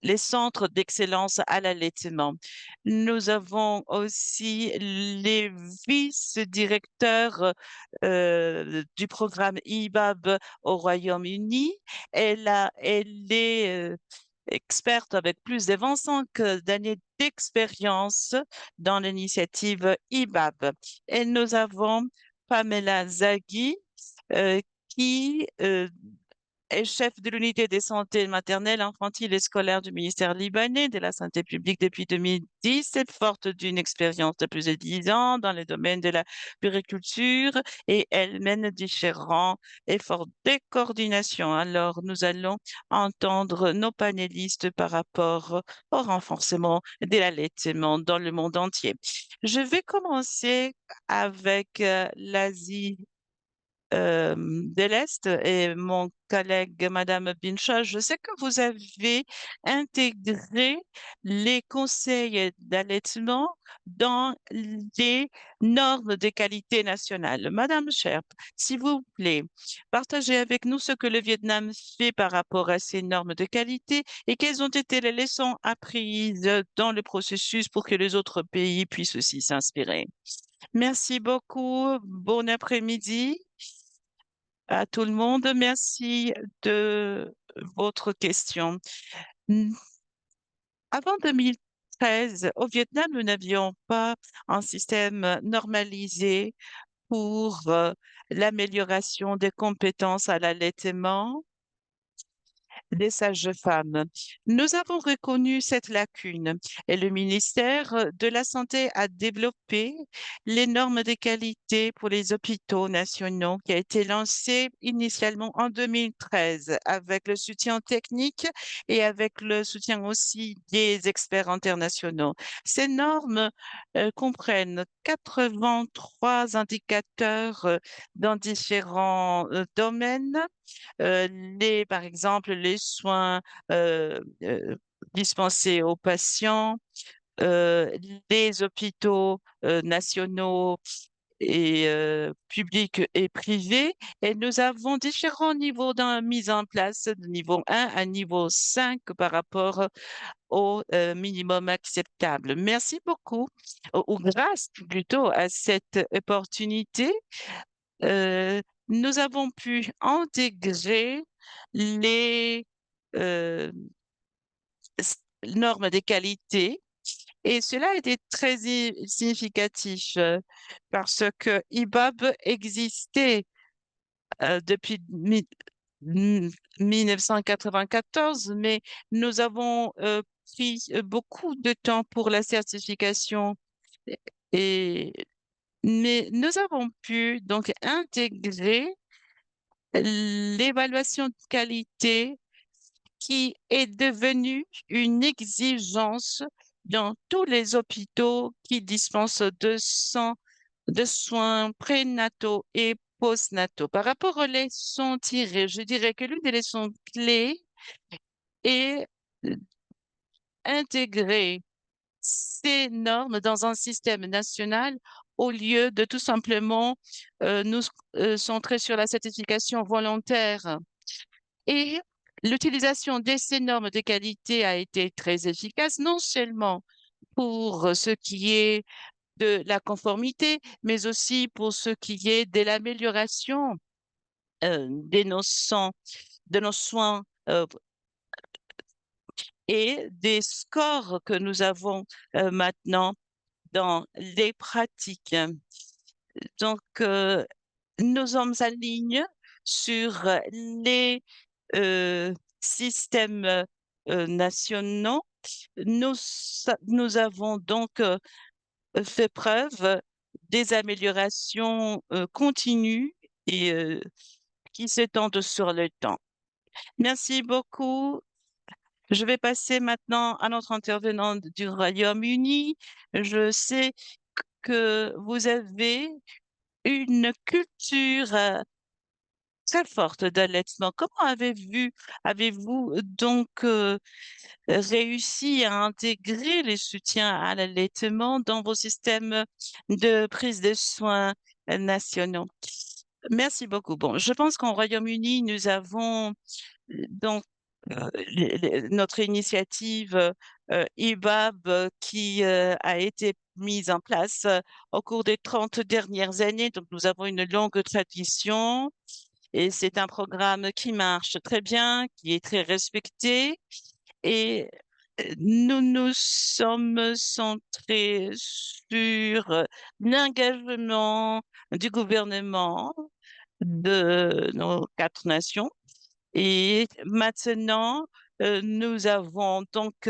les centres d'excellence à l'allaitement. Nous avons aussi les vice-directeurs du programme IBAB au Royaume-Uni. Elle est experte avec plus de 25 d'années d'expérience dans l'initiative IBAB. Et nous avons Pamela Zaghi, euh, qui est chef de l'unité des santé maternelle, infantile et scolaire du ministère libanais de la Santé publique depuis 2010. Elle est forte d'une expérience de plus de 10 ans dans le domaine de la puriculture et elle mène différents efforts de coordination. Alors, nous allons entendre nos panélistes par rapport au renforcement de l'allaitement dans le monde entier. Je vais commencer avec l'Asie de l'Est et mon collègue Madame Bincha, je sais que vous avez intégré les conseils d'allaitement dans les normes de qualité nationales. Madame Sherp, s'il vous plaît, partagez avec nous ce que le Vietnam fait par rapport à ces normes de qualité et quelles ont été les leçons apprises dans le processus pour que les autres pays puissent aussi s'inspirer. Merci beaucoup. Bon après-midi à tout le monde. Merci de votre question. Hmm. Avant 2013, au Vietnam, nous n'avions pas un système normalisé pour l'amélioration des compétences à l'allaitement des sages-femmes. Nous avons reconnu cette lacune et le ministère de la Santé a développé les normes de qualité pour les hôpitaux nationaux qui a été lancé initialement en 2013 avec le soutien technique et avec le soutien aussi des experts internationaux. Ces normes comprennent 83 indicateurs dans différents domaines par exemple, les soins euh, euh, dispensés aux patients, euh, les hôpitaux nationaux et publics et privés. Et nous avons différents niveaux de mise en place, de niveau 1 à niveau 5 par rapport au minimum acceptable. Merci beaucoup, ou grâce plutôt à cette opportunité euh, nous avons pu intégrer les euh, normes de qualité et cela a été très significatif parce que IBAB existait depuis 1994, mais nous avons pris beaucoup de temps pour la certification et mais nous avons pu donc intégrer l'évaluation de qualité qui est devenue une exigence dans tous les hôpitaux qui dispensent de soins prénataux et postnataux. Par rapport aux leçons tirées, je dirais que l'une des leçons clés est d'intégrer ces normes dans un système national au lieu de tout simplement nous centrer sur la certification volontaire. Et l'utilisation de ces normes de qualité a été très efficace, non seulement pour ce qui est de la conformité, mais aussi pour ce qui est de l'amélioration de nos soins et des scores que nous avons maintenant dans les pratiques. Donc, nous sommes en ligne sur les euh, systèmes nationaux. Nous avons donc fait preuve des améliorations continues et qui s'étendent sur le temps. Merci beaucoup. Je vais passer maintenant à notre intervenant du Royaume-Uni. Je sais que vous avez une culture très forte d'allaitement. Comment avez-vous donc réussi à intégrer les soutiens à l'allaitement dans vos systèmes de prise de soins nationaux? Merci beaucoup. Bon, je pense qu'au Royaume-Uni, nous avons donc notre initiative IBAB qui a été mise en place au cours des 30 dernières années. Donc, nous avons une longue tradition et c'est un programme qui marche très bien, qui est très respecté et nous nous sommes centrés sur l'engagement du gouvernement de nos 4 nations. Et maintenant, nous avons donc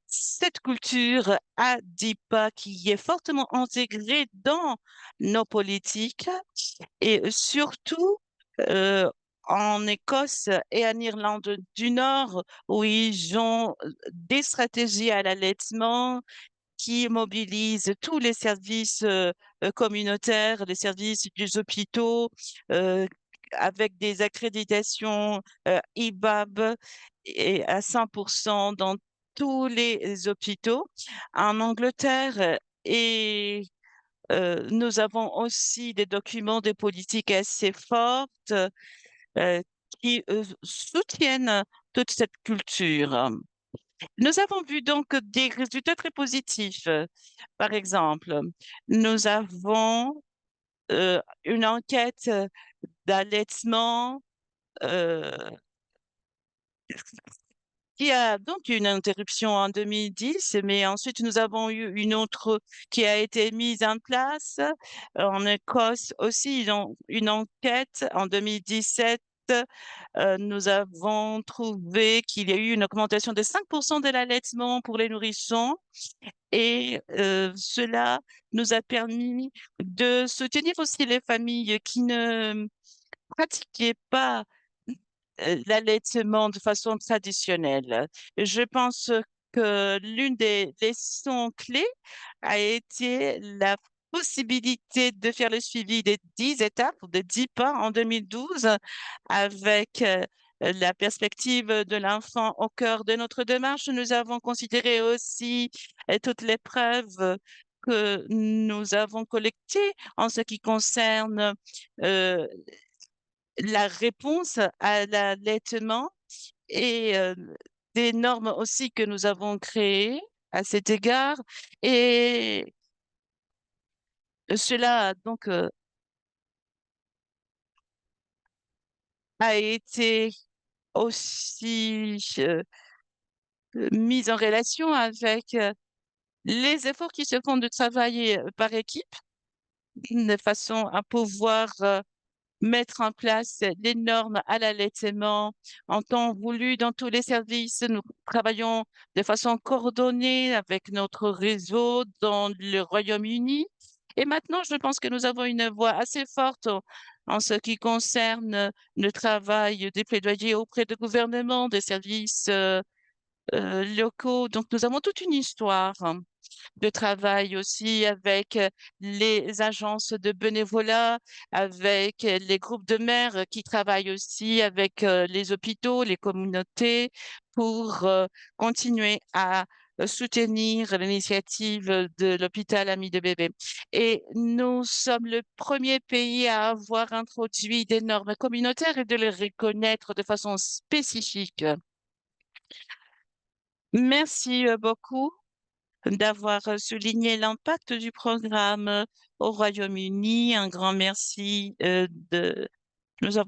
cette culture ADIPA qui est fortement intégrée dans nos politiques et surtout euh, en Écosse et en Irlande du Nord où ils ont des stratégies à l'allaitement qui mobilise tous les services communautaires, les services des hôpitaux, euh, avec des accréditations IBAB et à 100% dans tous les hôpitaux. En Angleterre et nous avons aussi des documents de politique assez fortes euh, qui soutiennent toute cette culture. Nous avons vu donc des résultats très positifs. Par exemple, nous avons une enquête d'allaitement euh, qui a donc eu une interruption en 2010, mais ensuite nous avons eu une autre qui a été mise en place. En Écosse aussi, ils ont une enquête en 2017. Nous avons trouvé qu'il y a eu une augmentation de 5% de l'allaitement pour les nourrissons et cela nous a permis de soutenir aussi les familles qui ne pratiquaient pas l'allaitement de façon traditionnelle. Je pense que l'une des leçons clés a été la possibilité de faire le suivi des 10 étapes, des 10 pas en 2012 avec la perspective de l'enfant au cœur de notre démarche. Nous avons considéré aussi toutes les preuves que nous avons collectées en ce qui concerne euh, la réponse à l'allaitement et des normes aussi que nous avons créées à cet égard. Et cela donc a été aussi mis en relation avec les efforts qui se font de travailler par équipe de façon à pouvoir mettre en place des normes à l'allaitement en temps voulu dans tous les services. Nous travaillons de façon coordonnée avec notre réseau dans le Royaume-Uni. Et maintenant, je pense que nous avons une voix assez forte en ce qui concerne le travail des plaidoyers auprès du gouvernement, des services locaux. Donc, nous avons toute une histoire de travail aussi avec les agences de bénévolat, avec les groupes de mères qui travaillent aussi avec les hôpitaux, les communautés pour continuer à soutenir l'initiative de l'hôpital Ami de bébé. Et nous sommes le premier pays à avoir introduit des normes communautaires et de les reconnaître de façon spécifique. Merci beaucoup d'avoir souligné l'impact du programme au Royaume-Uni. Un grand merci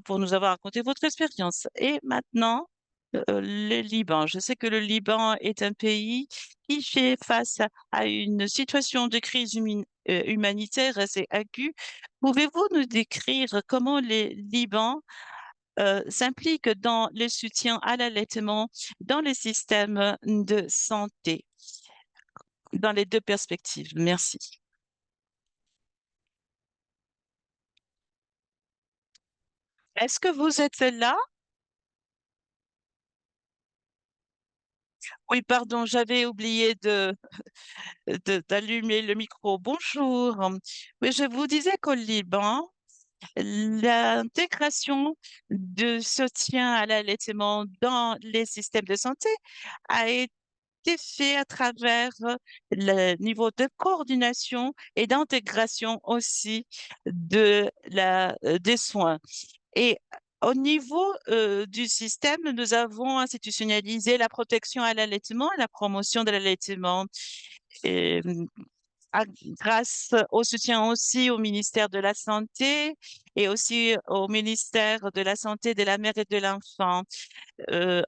pour nous avoir raconté votre expérience. Et maintenant, le Liban. Je sais que le Liban est un pays qui fait face à une situation de crise humanitaire assez aiguë. Pouvez-vous nous décrire comment le Liban s'implique dans le soutien à l'allaitement dans les systèmes de santé? Dans les deux perspectives. Merci. Est-ce que vous êtes là? Oui, pardon, j'avais oublié d'allumer le micro. Bonjour. Oui, je vous disais qu'au Liban, L'intégration de soutien à l'allaitement dans les systèmes de santé a été fait à travers le niveau de coordination et d'intégration aussi des soins. Et au niveau du système, nous avons institutionnalisé la protection à l'allaitement et la promotion de l'allaitement. Et, à- grâce au soutien aussi au ministère de la Santé et aussi au ministère de la Santé de la mère et de l'enfant,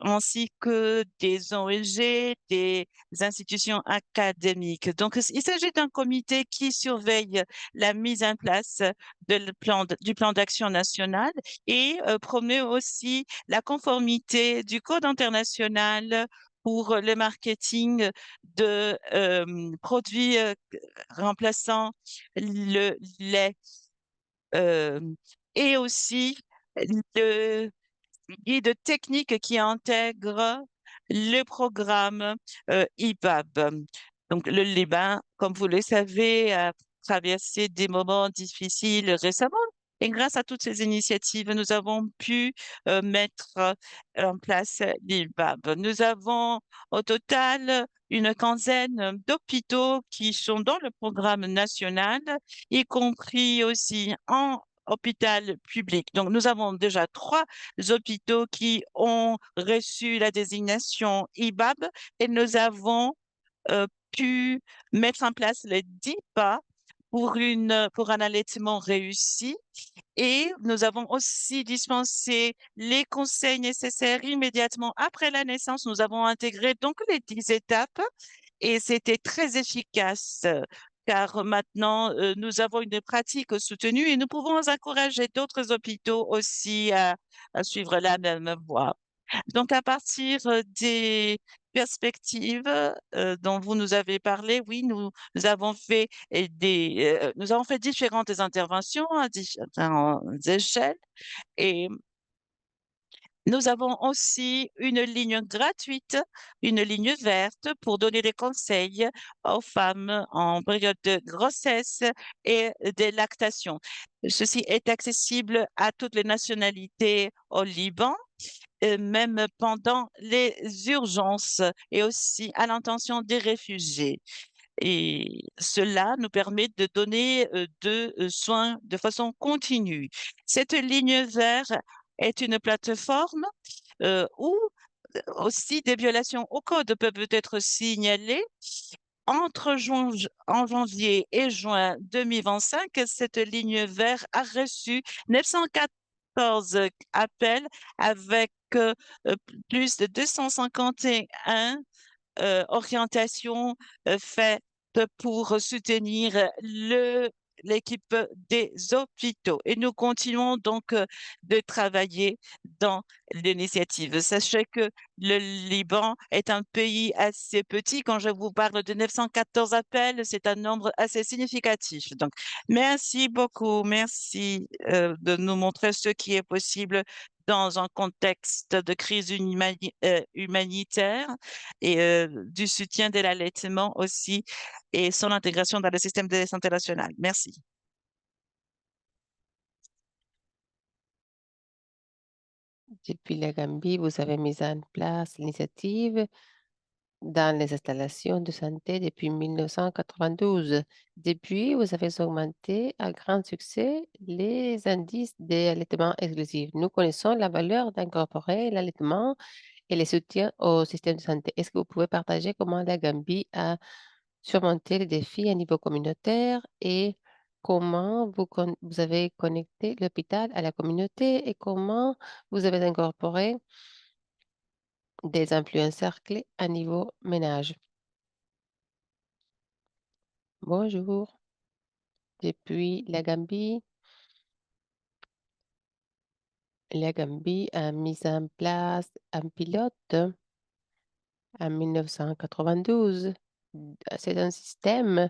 ainsi que des ONG, des institutions académiques. Donc, il s'agit d'un comité qui surveille la mise en place du plan d'action national et promeut aussi la conformité du Code international pour le marketing de produits remplaçant le lait euh, et aussi le guide technique qui intègre le programme IPAB. Donc, le Liban, comme vous le savez, a traversé des moments difficiles récemment. Et grâce à toutes ces initiatives, nous avons pu mettre en place l'IPAB. Nous avons au total une quinzaine d'hôpitaux qui sont dans le programme national, y compris aussi en hôpital public. Donc, nous avons déjà 3 hôpitaux qui ont reçu la désignation IBAB et nous avons euh, pu mettre en place les 10 pas pour un allaitement réussi et nous avons aussi dispensé les conseils nécessaires immédiatement après la naissance. Nous avons intégré donc les 10 étapes et c'était très efficace. Car maintenant, nous avons une pratique soutenue et nous pouvons encourager d'autres hôpitaux aussi à suivre la même voie. Donc, à partir des perspectives dont vous nous avez parlé, oui, nous avons fait nous avons fait différentes interventions à différentes échelles et nous avons aussi une ligne gratuite, une ligne verte pour donner des conseils aux femmes en période de grossesse et de lactation. Ceci est accessible à toutes les nationalités au Liban même pendant les urgences et aussi à l'intention des réfugiés. Et cela nous permet de donner de soins de façon continue. Cette ligne verte est une plateforme où aussi des violations au code peuvent être signalées. En janvier et juin 2025, cette ligne verte a reçu 914 appels avec plus de 251 orientations faites pour soutenir l'équipe des hôpitaux. Et nous continuons donc de travailler dans l'initiative. Sachez que le Liban est un pays assez petit. Quand je vous parle de 914 appels, c'est un nombre assez significatif. Donc, merci beaucoup. Merci de nous montrer ce qui est possible dans un contexte de crise humanitaire et du soutien de l'allaitement aussi et son intégration dans le système de santé national. Merci. Depuis la Gambie, vous avez mis en place l'initiative dans les installations de santé depuis 1992. Depuis, vous avez augmenté à grand succès les indices d'allaitement exclusif. Nous connaissons la valeur d'incorporer l'allaitement et les soutiens au système de santé. Est-ce que vous pouvez partager comment la Gambie a surmonté les défis à niveau communautaire et comment vous avez connecté l'hôpital à la communauté et comment vous avez incorporé des influenceurs clés à niveau ménage? Bonjour. Depuis la Gambie a mis en place un pilote en 1992. C'est un système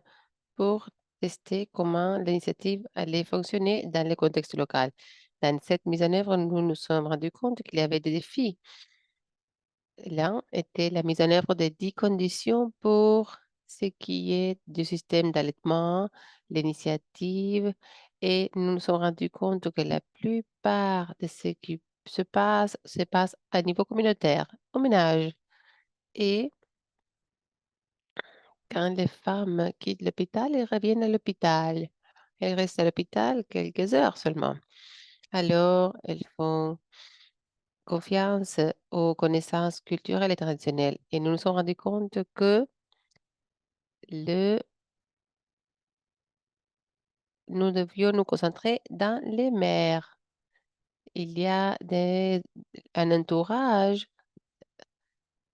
pour tester comment l'initiative allait fonctionner dans le contexte local. Dans cette mise en œuvre, nous nous sommes rendus compte qu'il y avait des défis. L'un était la mise en œuvre des 10 conditions pour ce qui est du système d'allaitement, l'initiative et nous nous sommes rendus compte que la plupart de ce qui se passe à niveau communautaire, au ménage. Et quand les femmes quittent l'hôpital, elles reviennent à l'hôpital. Elles restent à l'hôpital quelques heures seulement. Alors, elles font confiance aux connaissances culturelles et traditionnelles. Et nous nous sommes rendus compte que le, nous devions nous concentrer dans les mères. Il y a un entourage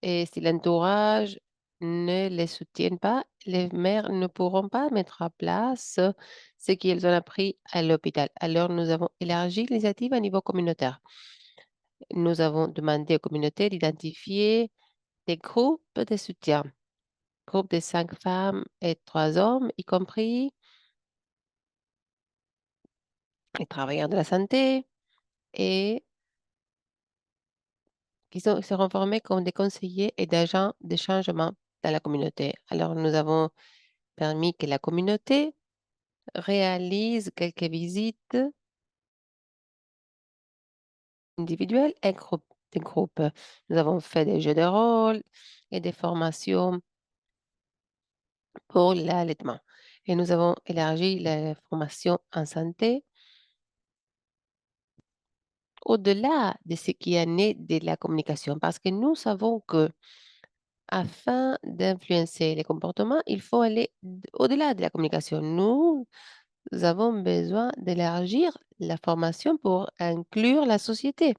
et si l'entourage ne les soutient pas, les mères ne pourront pas mettre en place ce qu'elles ont appris à l'hôpital. Alors, nous avons élargi l'initiative à niveau communautaire. Nous avons demandé aux communautés d'identifier des groupes de soutien, groupes de 5 femmes et 3 hommes, y compris les travailleurs de la santé, et seront formés comme des conseillers et d'agents de changement dans la communauté. Alors, nous avons permis que la communauté réalise quelques visites individuelles et des groupes. Nous avons fait des jeux de rôle et des formations pour l'allaitement. Et nous avons élargi la formation en santé au-delà de ce qui est né de la communication, parce que nous savons que afin d'influencer les comportements, il faut aller au-delà de la communication. Nous avons besoin d'élargir la formation pour inclure la société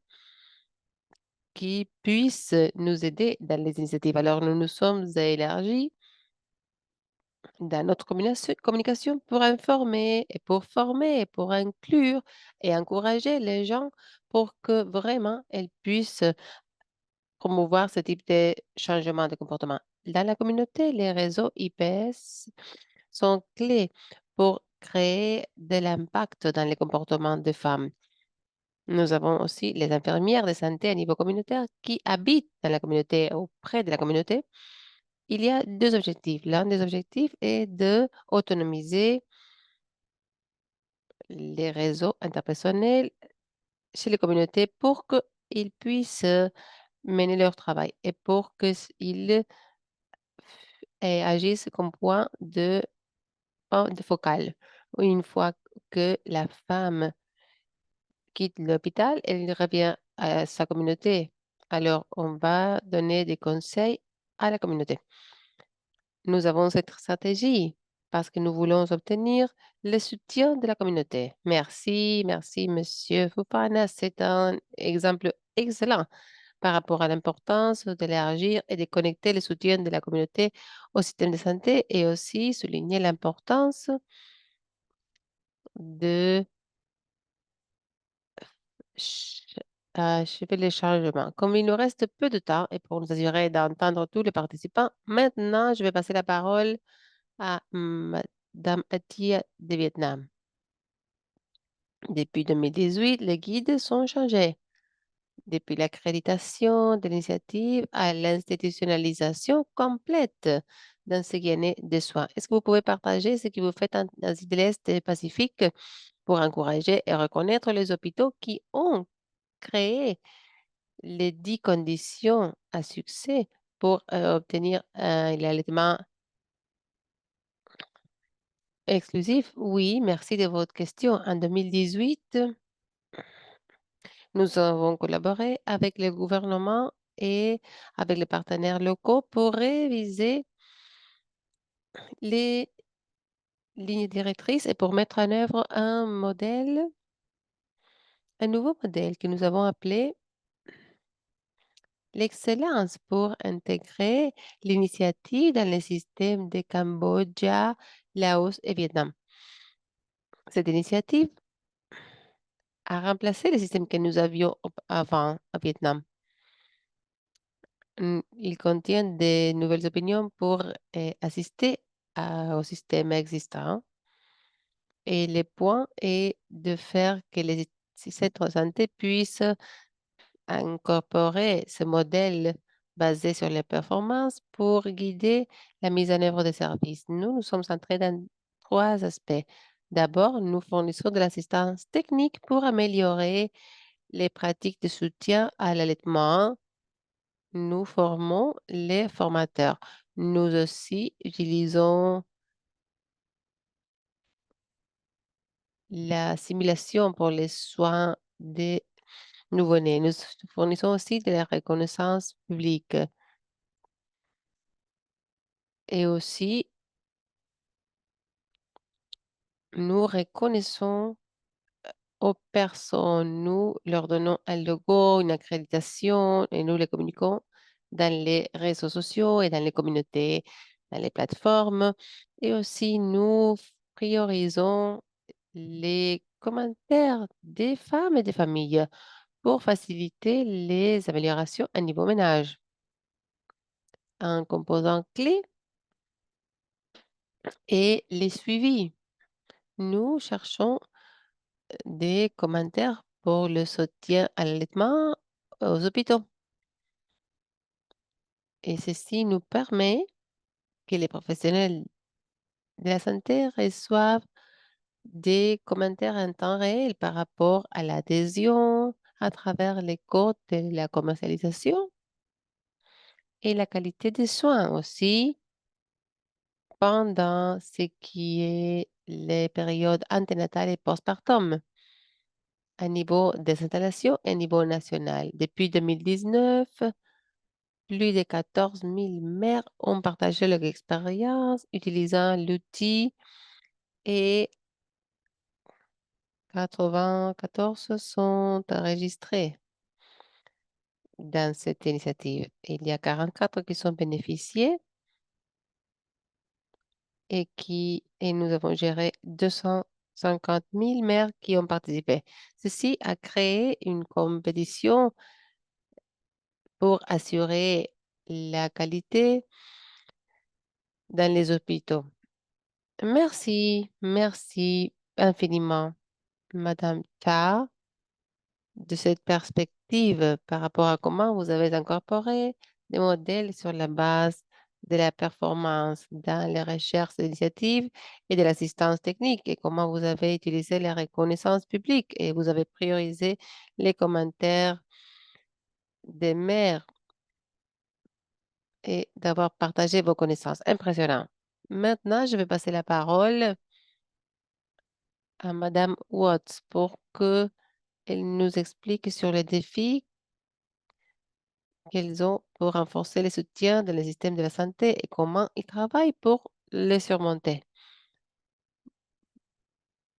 qui puisse nous aider dans les initiatives. Alors, nous nous sommes élargis dans notre communication pour informer et pour former et pour inclure et encourager les gens pour que vraiment elles puissent promouvoir ce type de changement de comportement. Dans la communauté, les réseaux IPS sont clés pour créer de l'impact dans les comportements des femmes. Nous avons aussi les infirmières de santé à niveau communautaire qui habitent dans la communauté, auprès de la communauté. Il y a deux objectifs. L'un des objectifs est de autonomiser les réseaux interpersonnels chez les communautés pour qu'ils puissent mener leur travail et pour qu'ils agissent comme point de focal. Une fois que la femme quitte l'hôpital, elle revient à sa communauté. Alors, on va donner des conseils à la communauté. Nous avons cette stratégie parce que nous voulons obtenir le soutien de la communauté. Merci, merci, Monsieur Fofana. C'est un exemple excellent par rapport à l'importance d'élargir et de connecter le soutien de la communauté au système de santé et aussi souligner l'importance de ch- achever les changements. Comme il nous reste peu de temps et pour nous assurer d'entendre tous les participants, maintenant, je vais passer la parole à Madame Atia de Vietnam. Depuis 2018, les guides sont changés. Depuis l'accréditation de l'initiative à l'institutionnalisation complète dans ce qui est né des soins. Est-ce que vous pouvez partager ce que vous faites en Asie de l'Est et Pacifique pour encourager et reconnaître les hôpitaux qui ont créé les 10 conditions à succès pour obtenir l'allaitement exclusif? Oui, merci de votre question. En 2018, nous avons collaboré avec le gouvernement et avec les partenaires locaux pour réviser les lignes directrices et pour mettre en œuvre un nouveau modèle que nous avons appelé l'excellence pour intégrer l'initiative dans les systèmes de Cambodge, Laos et Vietnam. Cette initiative a remplacé le système que nous avions avant au Vietnam. Il contient de nouvelles opinions pour assister au système existant. Et le point est de faire que les centres de santé puissent incorporer ce modèle basé sur les performances pour guider la mise en œuvre des services. Nous sommes centrés dans trois aspects. D'abord, nous fournissons de l'assistance technique pour améliorer les pratiques de soutien à l'allaitement. Nous formons les formateurs. Nous aussi utilisons la simulation pour les soins des nouveau-nés. Nous fournissons aussi de la reconnaissance publique et aussi nous reconnaissons aux personnes, nous leur donnons un logo, une accréditation et nous les communiquons dans les réseaux sociaux et dans les communautés, dans les plateformes. Et aussi, nous priorisons les commentaires des femmes et des familles pour faciliter les améliorations à niveau ménage. Un composant clé est les suivis. Nous cherchons des commentaires pour le soutien à l'allaitement aux hôpitaux. Et ceci nous permet que les professionnels de la santé reçoivent des commentaires en temps réel par rapport à l'adhésion à travers les codes de la commercialisation et la qualité des soins aussi pendant ce qui est les périodes anténatales et postpartum à niveau des installations et à niveau national. Depuis 2019, plus de 14 000 mères ont partagé leur expérience utilisant l'outil et 94 sont enregistrés dans cette initiative. Il y a 44 qui sont bénéficiés et nous avons géré 250 000 mères qui ont participé. Ceci a créé une compétition pour assurer la qualité dans les hôpitaux. Merci, merci infiniment, Madame Ta, de cette perspective par rapport à comment vous avez incorporé des modèles sur la base de la performance dans les recherches initiatives et de l'assistance technique et comment vous avez utilisé la reconnaissance publique et vous avez priorisé les commentaires des maires et d'avoir partagé vos connaissances. Impressionnant. Maintenant, je vais passer la parole à Madame Watts pour qu'elle nous explique sur les défis qu'elles ont pour renforcer les soutiens dans le système de la santé et comment ils travaillent pour les surmonter.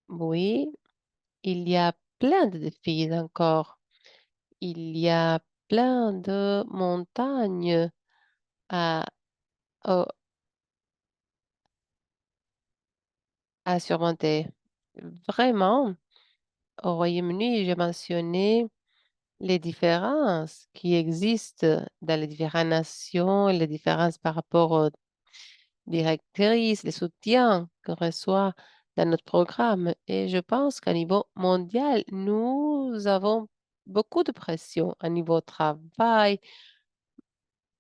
Oui, il y a plein de défis encore. Il y a plein de montagnes à, au- à surmonter. Vraiment, au Royaume-Uni, j'ai mentionné les différences qui existent dans les différentes nations, les différences par rapport aux directrices, les soutiens qu'on reçoit dans notre programme. Et je pense qu'à niveau mondial, nous avons beaucoup de pression à niveau travail,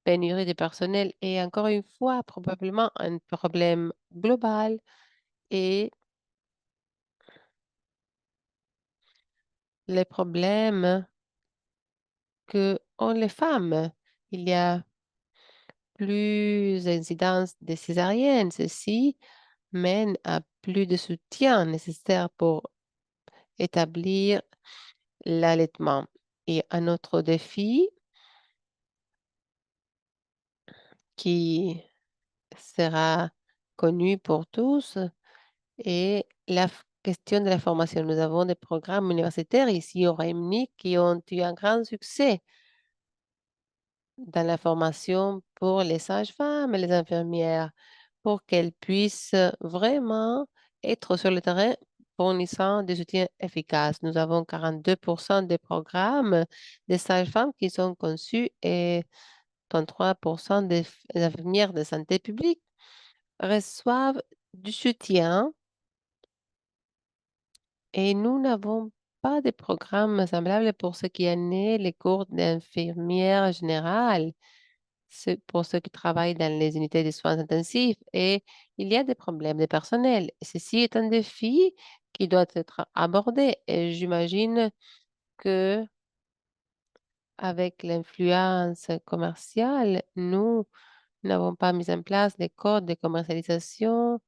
pénurie de personnel et encore une fois, probablement un problème global et les problèmes que ont les femmes. Il y a plus d'incidence de césariennes. Ceci mène à plus de soutien nécessaire pour établir l'allaitement. Et un autre défi qui sera connu pour tous est la question de la formation. Nous avons des programmes universitaires ici au Royaume-Uni qui ont eu un grand succès dans la formation pour les sages-femmes et les infirmières pour qu'elles puissent vraiment être sur le terrain fournissant des soutiens efficaces. Nous avons 42% des programmes des sages-femmes qui sont conçus et 33% des infirmières de santé publique reçoivent du soutien et nous n'avons pas de programme semblable pour ce qui en est les cours d'infirmière générale, pour ceux qui travaillent dans les unités de soins intensifs et il y a des problèmes de personnel. Ceci est un défi qui doit être abordé et j'imagine que avec l'influence commerciale, nous n'avons pas mis en place les codes de commercialisation.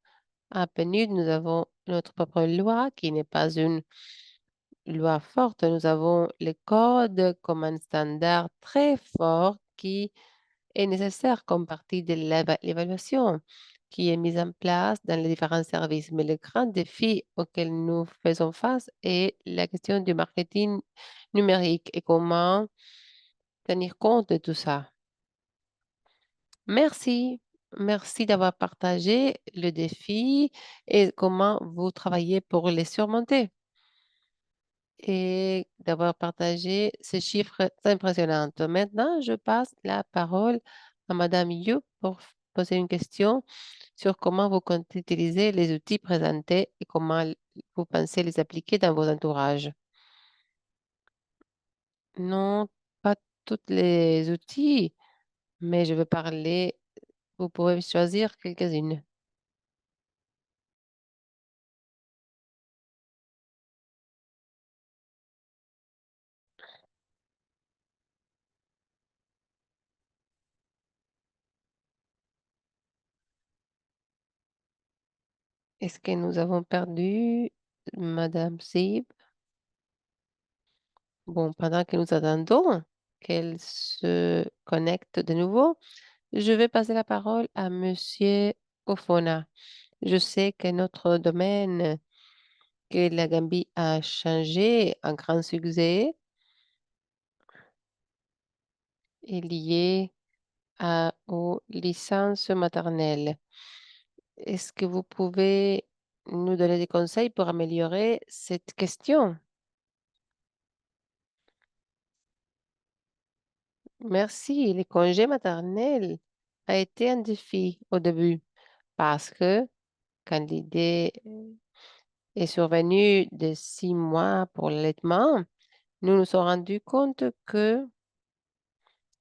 À PNUD, nous avons notre propre loi qui n'est pas une loi forte. Nous avons les codes comme un standard très fort qui est nécessaire comme partie de l'évaluation qui est mise en place dans les différents services. Mais le grand défi auquel nous faisons face est la question du marketing numérique et comment tenir compte de tout ça. Merci. Merci d'avoir partagé le défi et comment vous travaillez pour les surmonter et d'avoir partagé ces chiffres impressionnants. Maintenant, je passe la parole à Madame Yu pour poser une question sur comment vous comptez utiliser les outils présentés et comment vous pensez les appliquer dans vos entourages. Non, pas tous les outils, mais je veux parler, vous pouvez choisir quelques-unes. Est-ce que nous avons perdu Madame Sib? Bon, pendant que nous attendons qu'elle se connecte de nouveau, je vais passer la parole à Monsieur Ofona. Je sais que notre domaine, que la Gambie a changé un grand succès, est lié aux licences maternelles. Est-ce que vous pouvez nous donner des conseils pour améliorer cette question? Merci. Les congés maternels a été un défi au début parce que quand l'idée est survenue de 6 mois pour l'allaitement, nous nous sommes rendus compte que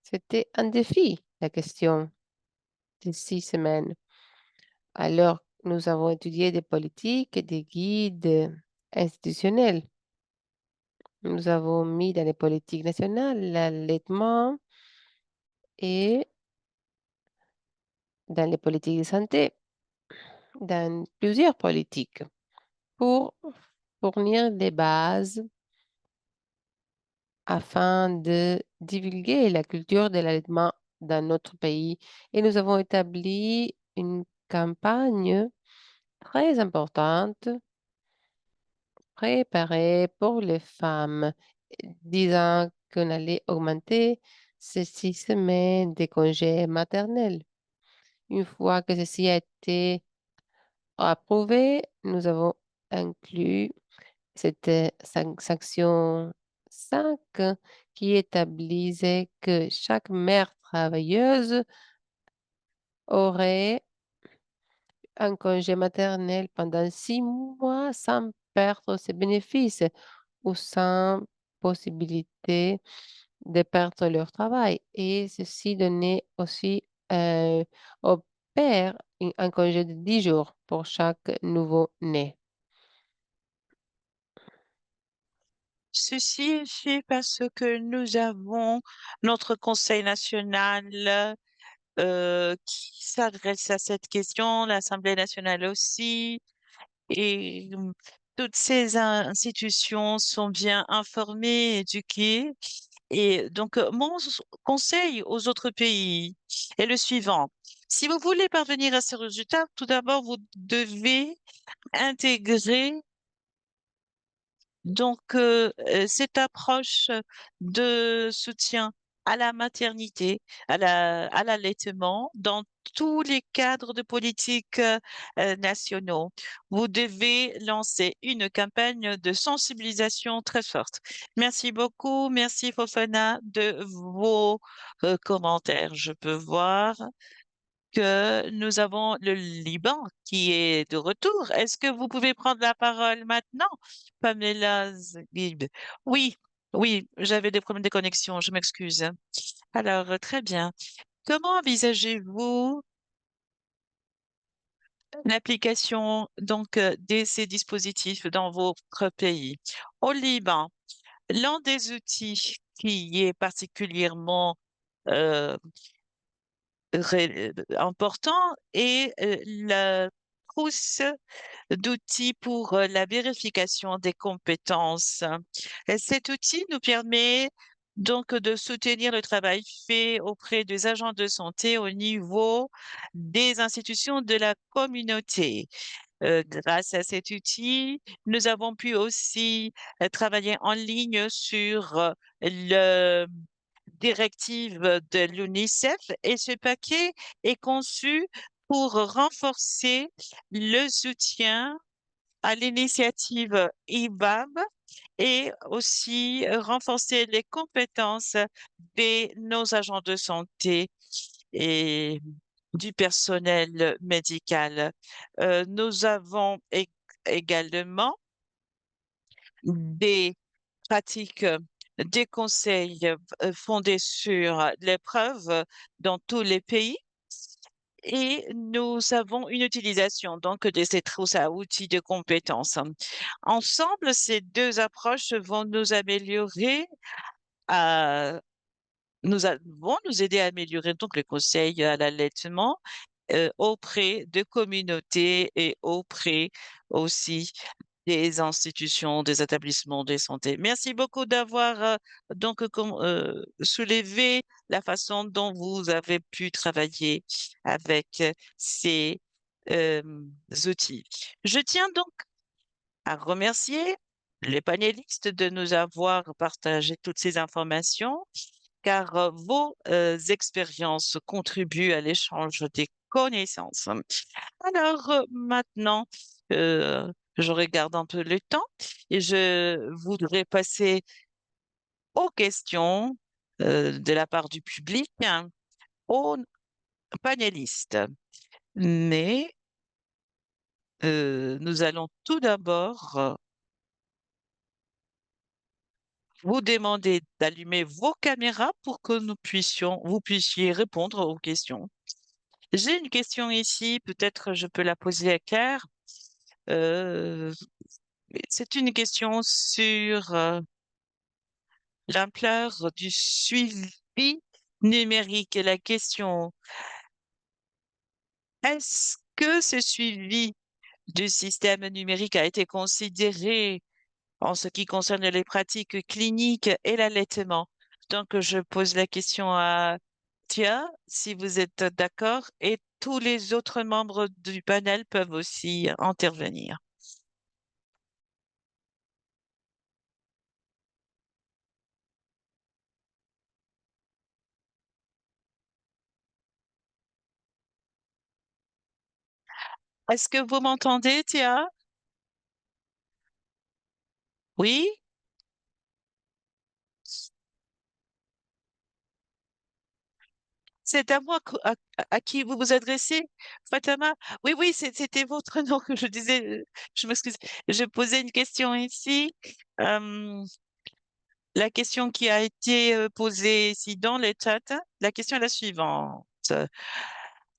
c'était un défi, la question des 6 semaines. Alors, nous avons étudié des politiques et des guides institutionnels. Nous avons mis dans les politiques nationales l'allaitement et dans les politiques de santé, dans plusieurs politiques, pour fournir des bases afin de divulguer la culture de l'allaitement dans notre pays. Et nous avons établi une campagne très importante préparée pour les femmes, disant qu'on allait augmenter ces 6 semaines de congés maternels. Une fois que ceci a été approuvé, nous avons inclus cette sanction 5 qui établissait que chaque mère travailleuse aurait un congé maternel pendant 6 mois sans perdre ses bénéfices ou sans possibilité de perdre leur travail. Et ceci donnait aussi au père un congé de 10 jours pour chaque nouveau-né. Ceci est fait parce que nous avons notre Conseil national qui s'adresse à cette question, l'Assemblée nationale aussi, et toutes ces institutions sont bien informées, éduquées. Et donc, conseil aux autres pays est le suivant. Si vous voulez parvenir à ces résultats, tout d'abord, vous devez intégrer cette approche de soutien à la maternité, à l'allaitement dans tous les cadres de politique nationaux. Vous devez lancer une campagne de sensibilisation très forte. Merci beaucoup. Merci Fofana de vos commentaires. Je peux voir que nous avons le Liban qui est de retour. Est-ce que vous pouvez prendre la parole maintenant, Pamela Zgib? Oui, oui, j'avais des problèmes de connexion, je m'excuse. Alors, très bien. Comment envisagez-vous l'application donc de ces dispositifs dans votre pays. Au Liban, l'un des outils qui est particulièrement euh, important est la trousse d'outils pour la vérification des compétences. Et cet outil nous permet donc de soutenir le travail fait auprès des agents de santé au niveau des institutions de la communauté. Grâce à cet outil, nous avons pu aussi travailler en ligne sur le directive de l'UNICEF et ce paquet est conçu pour renforcer le soutien à l'initiative IBAB et aussi renforcer les compétences de nos agents de santé et du personnel médical. Nous avons également des pratiques, des conseils fondés sur les preuves dans tous les pays. Et nous avons une utilisation donc de ces trousses à outils de compétences. Ensemble, ces deux approches vont nous améliorer à vont nous aider à améliorer donc le conseil à l'allaitement auprès de communautés et auprès aussi des institutions, des établissements de santé. Merci beaucoup d'avoir soulevé la façon dont vous avez pu travailler avec ces euh, outils. Je tiens donc à remercier les panélistes de nous avoir partagé toutes ces informations, car vos expériences contribuent à l'échange des connaissances. Alors maintenant, je regarde un peu le temps et je voudrais passer aux questions de la part du public, hein, aux panélistes. Mais nous allons tout d'abord vous demander d'allumer vos caméras pour que vous puissiez répondre aux questions. J'ai une question ici, peut-être je peux la poser à Claire. Euh, c'est une question sur l'ampleur du suivi numérique. Et la question, est-ce que ce suivi du système numérique a été considéré en ce qui concerne les pratiques cliniques et l'allaitement? Donc, je pose la question à Tia, si vous êtes d'accord, et tous les autres membres du panel peuvent aussi intervenir. Est-ce que vous m'entendez, Tia? Oui? C'est à moi à qui vous vous adressez, Fatama? Oui, oui, c'était votre nom que je disais. Je m'excuse. Je posais une question ici. Euh, la question qui a été posée ici dans le chat, la question est la suivante.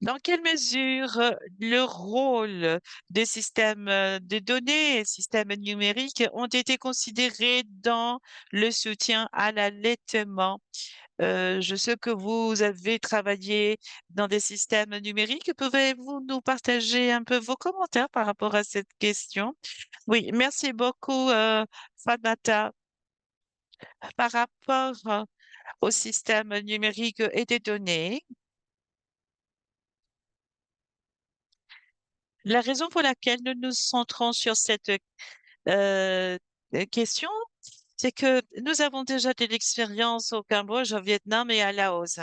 Dans quelle mesure le rôle des systèmes de données et systèmes numériques ont été considérés dans le soutien à l'allaitement? Je sais que vous avez travaillé dans des systèmes numériques. Pouvez-vous nous partager un peu vos commentaires par rapport à cette question? Oui, merci beaucoup, Fatmata. Par rapport au système numérique et des données, la raison pour laquelle nous nous centrons sur cette euh, question, c'est que nous avons déjà de l'expérience au Cambodge, au Vietnam et à Laos.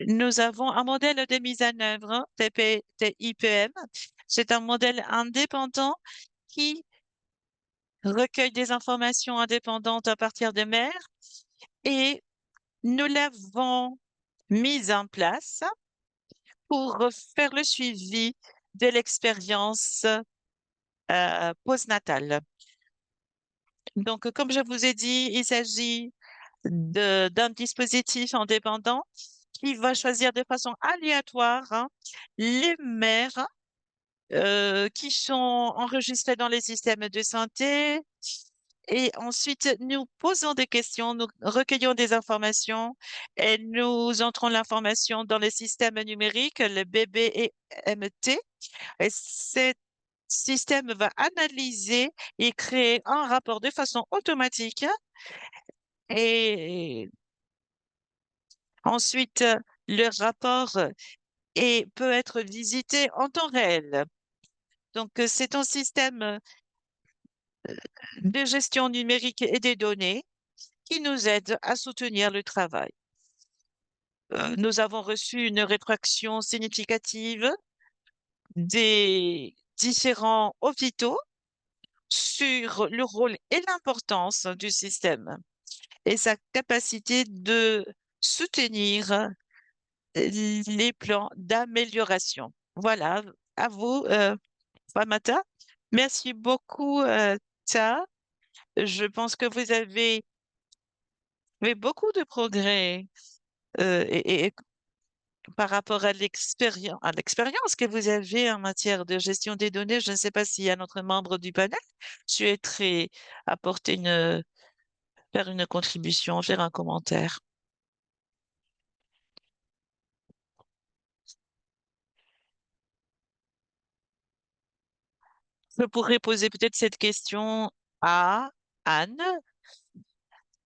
Nous avons un modèle de mise en œuvre, TIPM. C'est un modèle indépendant qui recueille des informations indépendantes à partir des mers et nous l'avons mise en place pour faire le suivi de l'expérience postnatale. Donc, comme je vous ai dit, il s'agit d'un dispositif indépendant qui va choisir de façon aléatoire, hein, les mères qui sont enregistrés dans les systèmes de santé. Et ensuite, nous posons des questions, nous recueillons des informations et nous entrons l'information dans les systèmes numériques, le BBEMT. Et ce système va analyser et créer un rapport de façon automatique. Et ensuite, le rapport peut être visité en temps réel. Donc, c'est un système de gestion numérique et des données qui nous aide à soutenir le travail. Nous avons reçu une rétraction significative des différents hôpitaux sur le rôle et l'importance du système et sa capacité de soutenir les plans d'amélioration. Voilà, à vous, Famata. Merci beaucoup, Ta. Je pense que vous avez fait beaucoup de progrès et par rapport à l'expérience que vous avez en matière de gestion des données. Je ne sais pas s'il y a notre membre du panel souhaiterait apporter faire une contribution, faire un commentaire. Je pourrais poser peut-être cette question à Anne.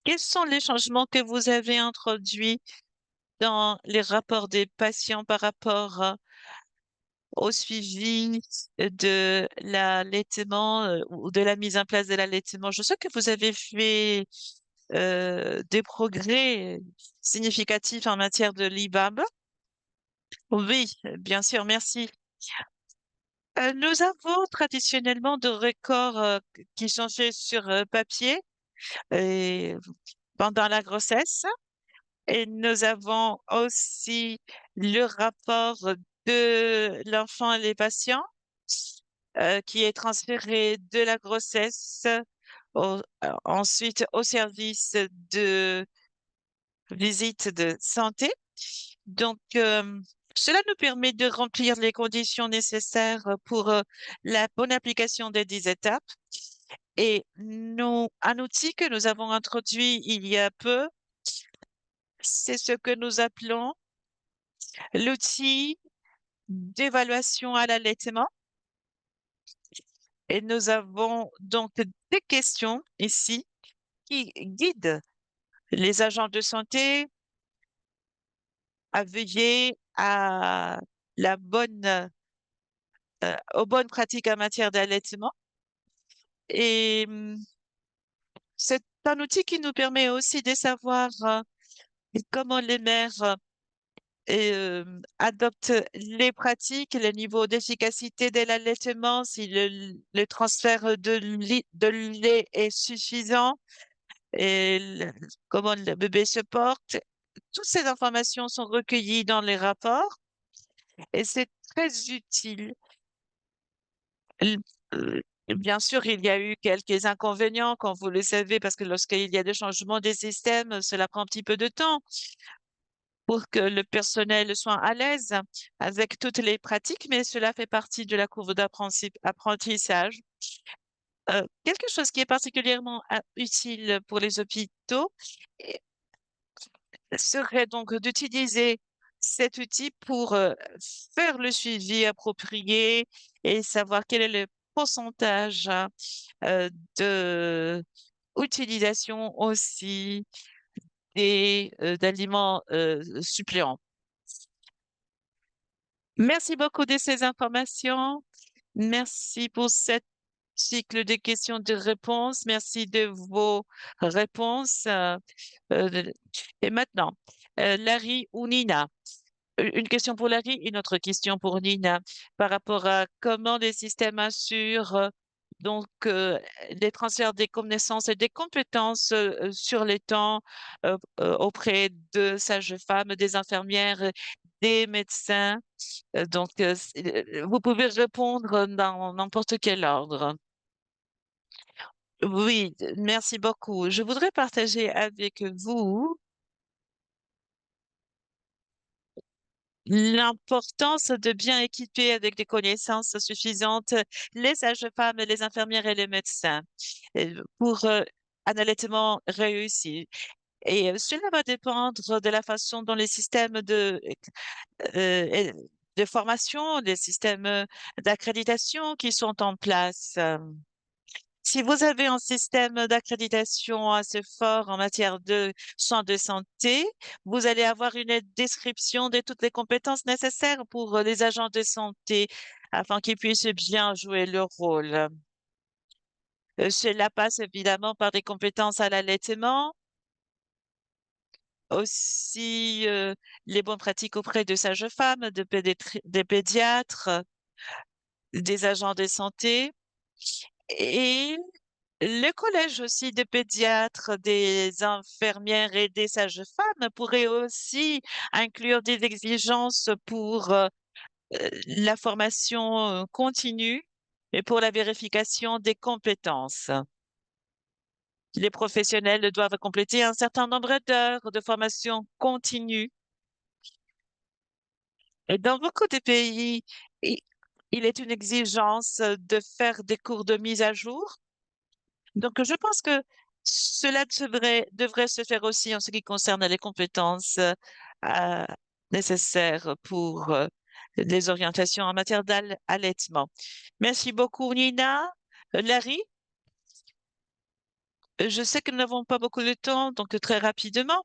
Quels sont les changements que vous avez introduits dans les rapports des patients par rapport au suivi de l'allaitement ou de la mise en place de l'allaitement? Je sais que vous avez fait des progrès significatifs en matière de l'IBAB. Oui, bien sûr, merci. Nous avons traditionnellement de records qui sont faits sur papier euh, pendant la grossesse. Et nous avons aussi le rapport de l'enfant et les patients qui est transféré de la grossesse ensuite au service de visite de santé. Donc, cela nous permet de remplir les conditions nécessaires pour la bonne application des 10 étapes. Et un outil que nous avons introduit il y a peu, c'est ce que nous appelons l'outil d'évaluation à l'allaitement. Et nous avons donc des questions ici qui guident les agents de santé à veiller à aux bonnes pratiques en matière d'allaitement. Et c'est un outil qui nous permet aussi de savoir comment les mères adoptent les pratiques, le niveau d'efficacité de l'allaitement, si le transfert de lait est suffisant et comment le bébé se porte. Toutes ces informations sont recueillies dans les rapports et c'est très utile. L- Bien sûr, il y a eu quelques inconvénients, comme vous le savez, parce que lorsqu'il y a des changements des systèmes, cela prend un petit peu de temps pour que le personnel soit à l'aise avec toutes les pratiques, mais cela fait partie de la courbe d'apprentissage. Quelque chose qui est particulièrement utile pour les hôpitaux eh, serait donc d'utiliser cet outil pour faire le suivi approprié et savoir quel est le pourcentage de utilisation aussi d'aliments suppléants. Merci beaucoup de ces informations. Merci pour cet cycle de questions de réponses. Merci de vos réponses. Euh, et maintenant, Larry ou Nina? Une question pour Larry, une autre question pour Nina par rapport à comment les systèmes assurent les transferts des connaissances et des compétences sur les temps auprès de sages-femmes, des infirmières, des médecins. Vous pouvez répondre dans n'importe quel ordre. Oui, merci beaucoup. Je voudrais partager avec vous l'importance de bien équiper avec des connaissances suffisantes les sages-femmes, les infirmières et les médecins pour un allaitement réussi. Et cela va dépendre de la façon dont les systèmes euh, de formation, les systèmes d'accréditation qui sont en place. Si vous avez un système d'accréditation assez fort en matière de soins de santé, vous allez avoir une description de toutes les compétences nécessaires pour les agents de santé afin qu'ils puissent bien jouer leur rôle. Cela passe évidemment par des compétences à l'allaitement, aussi les bonnes pratiques auprès de sages-femmes, des pédiatres, des agents de santé et le collège aussi des pédiatres, des infirmières et des sages-femmes pourrait aussi inclure des exigences pour la formation continue et pour la vérification des compétences. Les professionnels doivent compléter un certain nombre d'heures de formation continue. Et dans beaucoup de pays, i- il est une exigence de faire des cours de mise à jour. Donc, je pense que cela devrait se faire aussi en ce qui concerne les compétences euh, nécessaires pour les orientations en matière d'allaitement. Merci beaucoup, Nina. Larry, je sais que nous n'avons pas beaucoup de temps, donc très rapidement,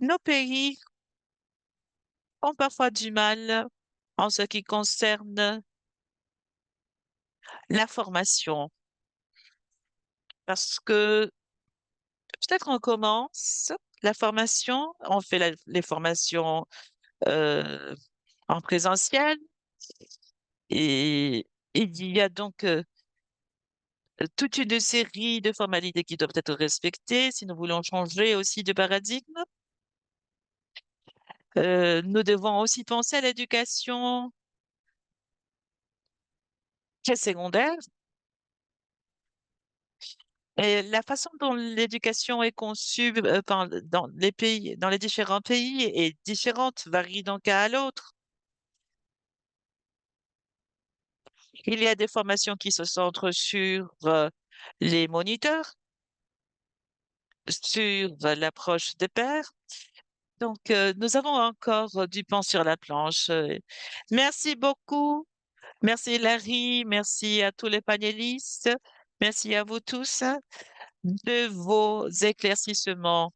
nos pays ont parfois du mal en ce qui concerne la formation, parce que peut-être on commence la formation, on fait les formations euh, en présentiel et il y a donc toute une série de formalités qui doivent être respectées si nous voulons changer aussi de paradigme. Nous devons aussi penser à l'éducation secondaire et la façon dont l'éducation est conçue dans les pays, dans les différents pays est différente, varie d'un cas à l'autre. Il y a des formations qui se centrent sur les moniteurs, sur l'approche des pairs. Donc, nous avons encore du pain sur la planche. Merci beaucoup. Merci Larry. Merci à tous les panélistes. Merci à vous tous de vos éclaircissements.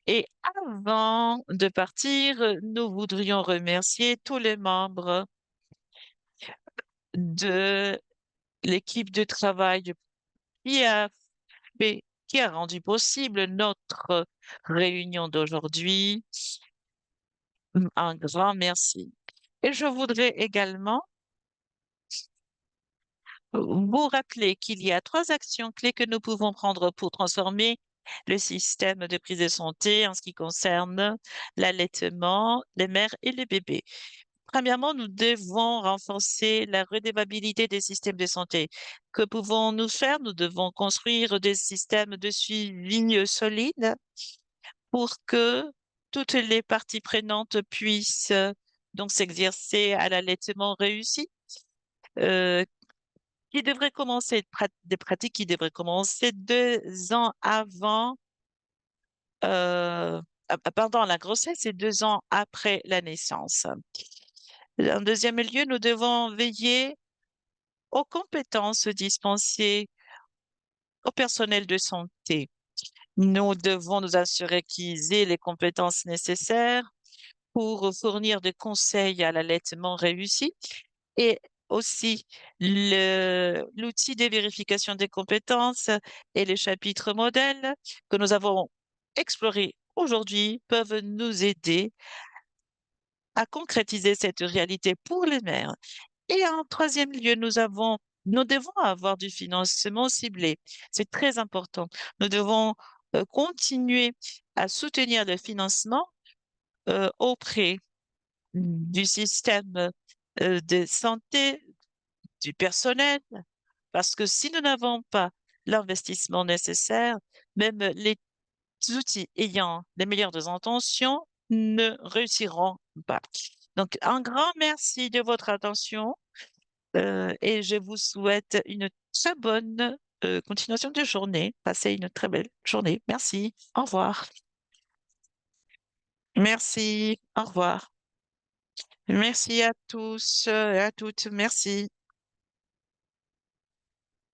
Et avant de partir, nous voudrions remercier tous les membres de l'équipe de travail qui a qui a rendu possible notre réunion d'aujourd'hui. Un grand merci. Et je voudrais également vous rappeler qu'il y a trois actions clés que nous pouvons prendre pour transformer le système de prise de santé en ce qui concerne l'allaitement, les mères et les bébés. Premièrement, nous devons renforcer la redevabilité des systèmes de santé. Que pouvons-nous faire? Nous devons construire des systèmes de suivi solides pour que toutes les parties prenantes puissent donc s'exercer à l'allaitement réussi, euh, qui devrait commencer, des pratiques qui devraient commencer 2 ans avant, pendant la grossesse et 2 ans après la naissance. En deuxième lieu, nous devons veiller aux compétences dispensées au personnel de santé. Nous devons nous assurer qu'ils aient les compétences nécessaires pour fournir des conseils à l'allaitement réussi et aussi l'outil de vérification des compétences et les chapitres modèles que nous avons explorés aujourd'hui peuvent nous aider à concrétiser cette réalité pour les mères. Et en troisième lieu, nous devons avoir du financement ciblé. C'est très important. Nous devons continuer à soutenir le financement auprès du système de santé, du personnel, parce que si nous n'avons pas l'investissement nécessaire, même les outils ayant les meilleures des intentions ne réussiront pas. Donc, un grand merci de votre attention et je vous souhaite une très bonne continuation de journée. Passez une très belle journée. Merci. Au revoir. Merci. Au revoir. Merci à tous et à toutes. Merci.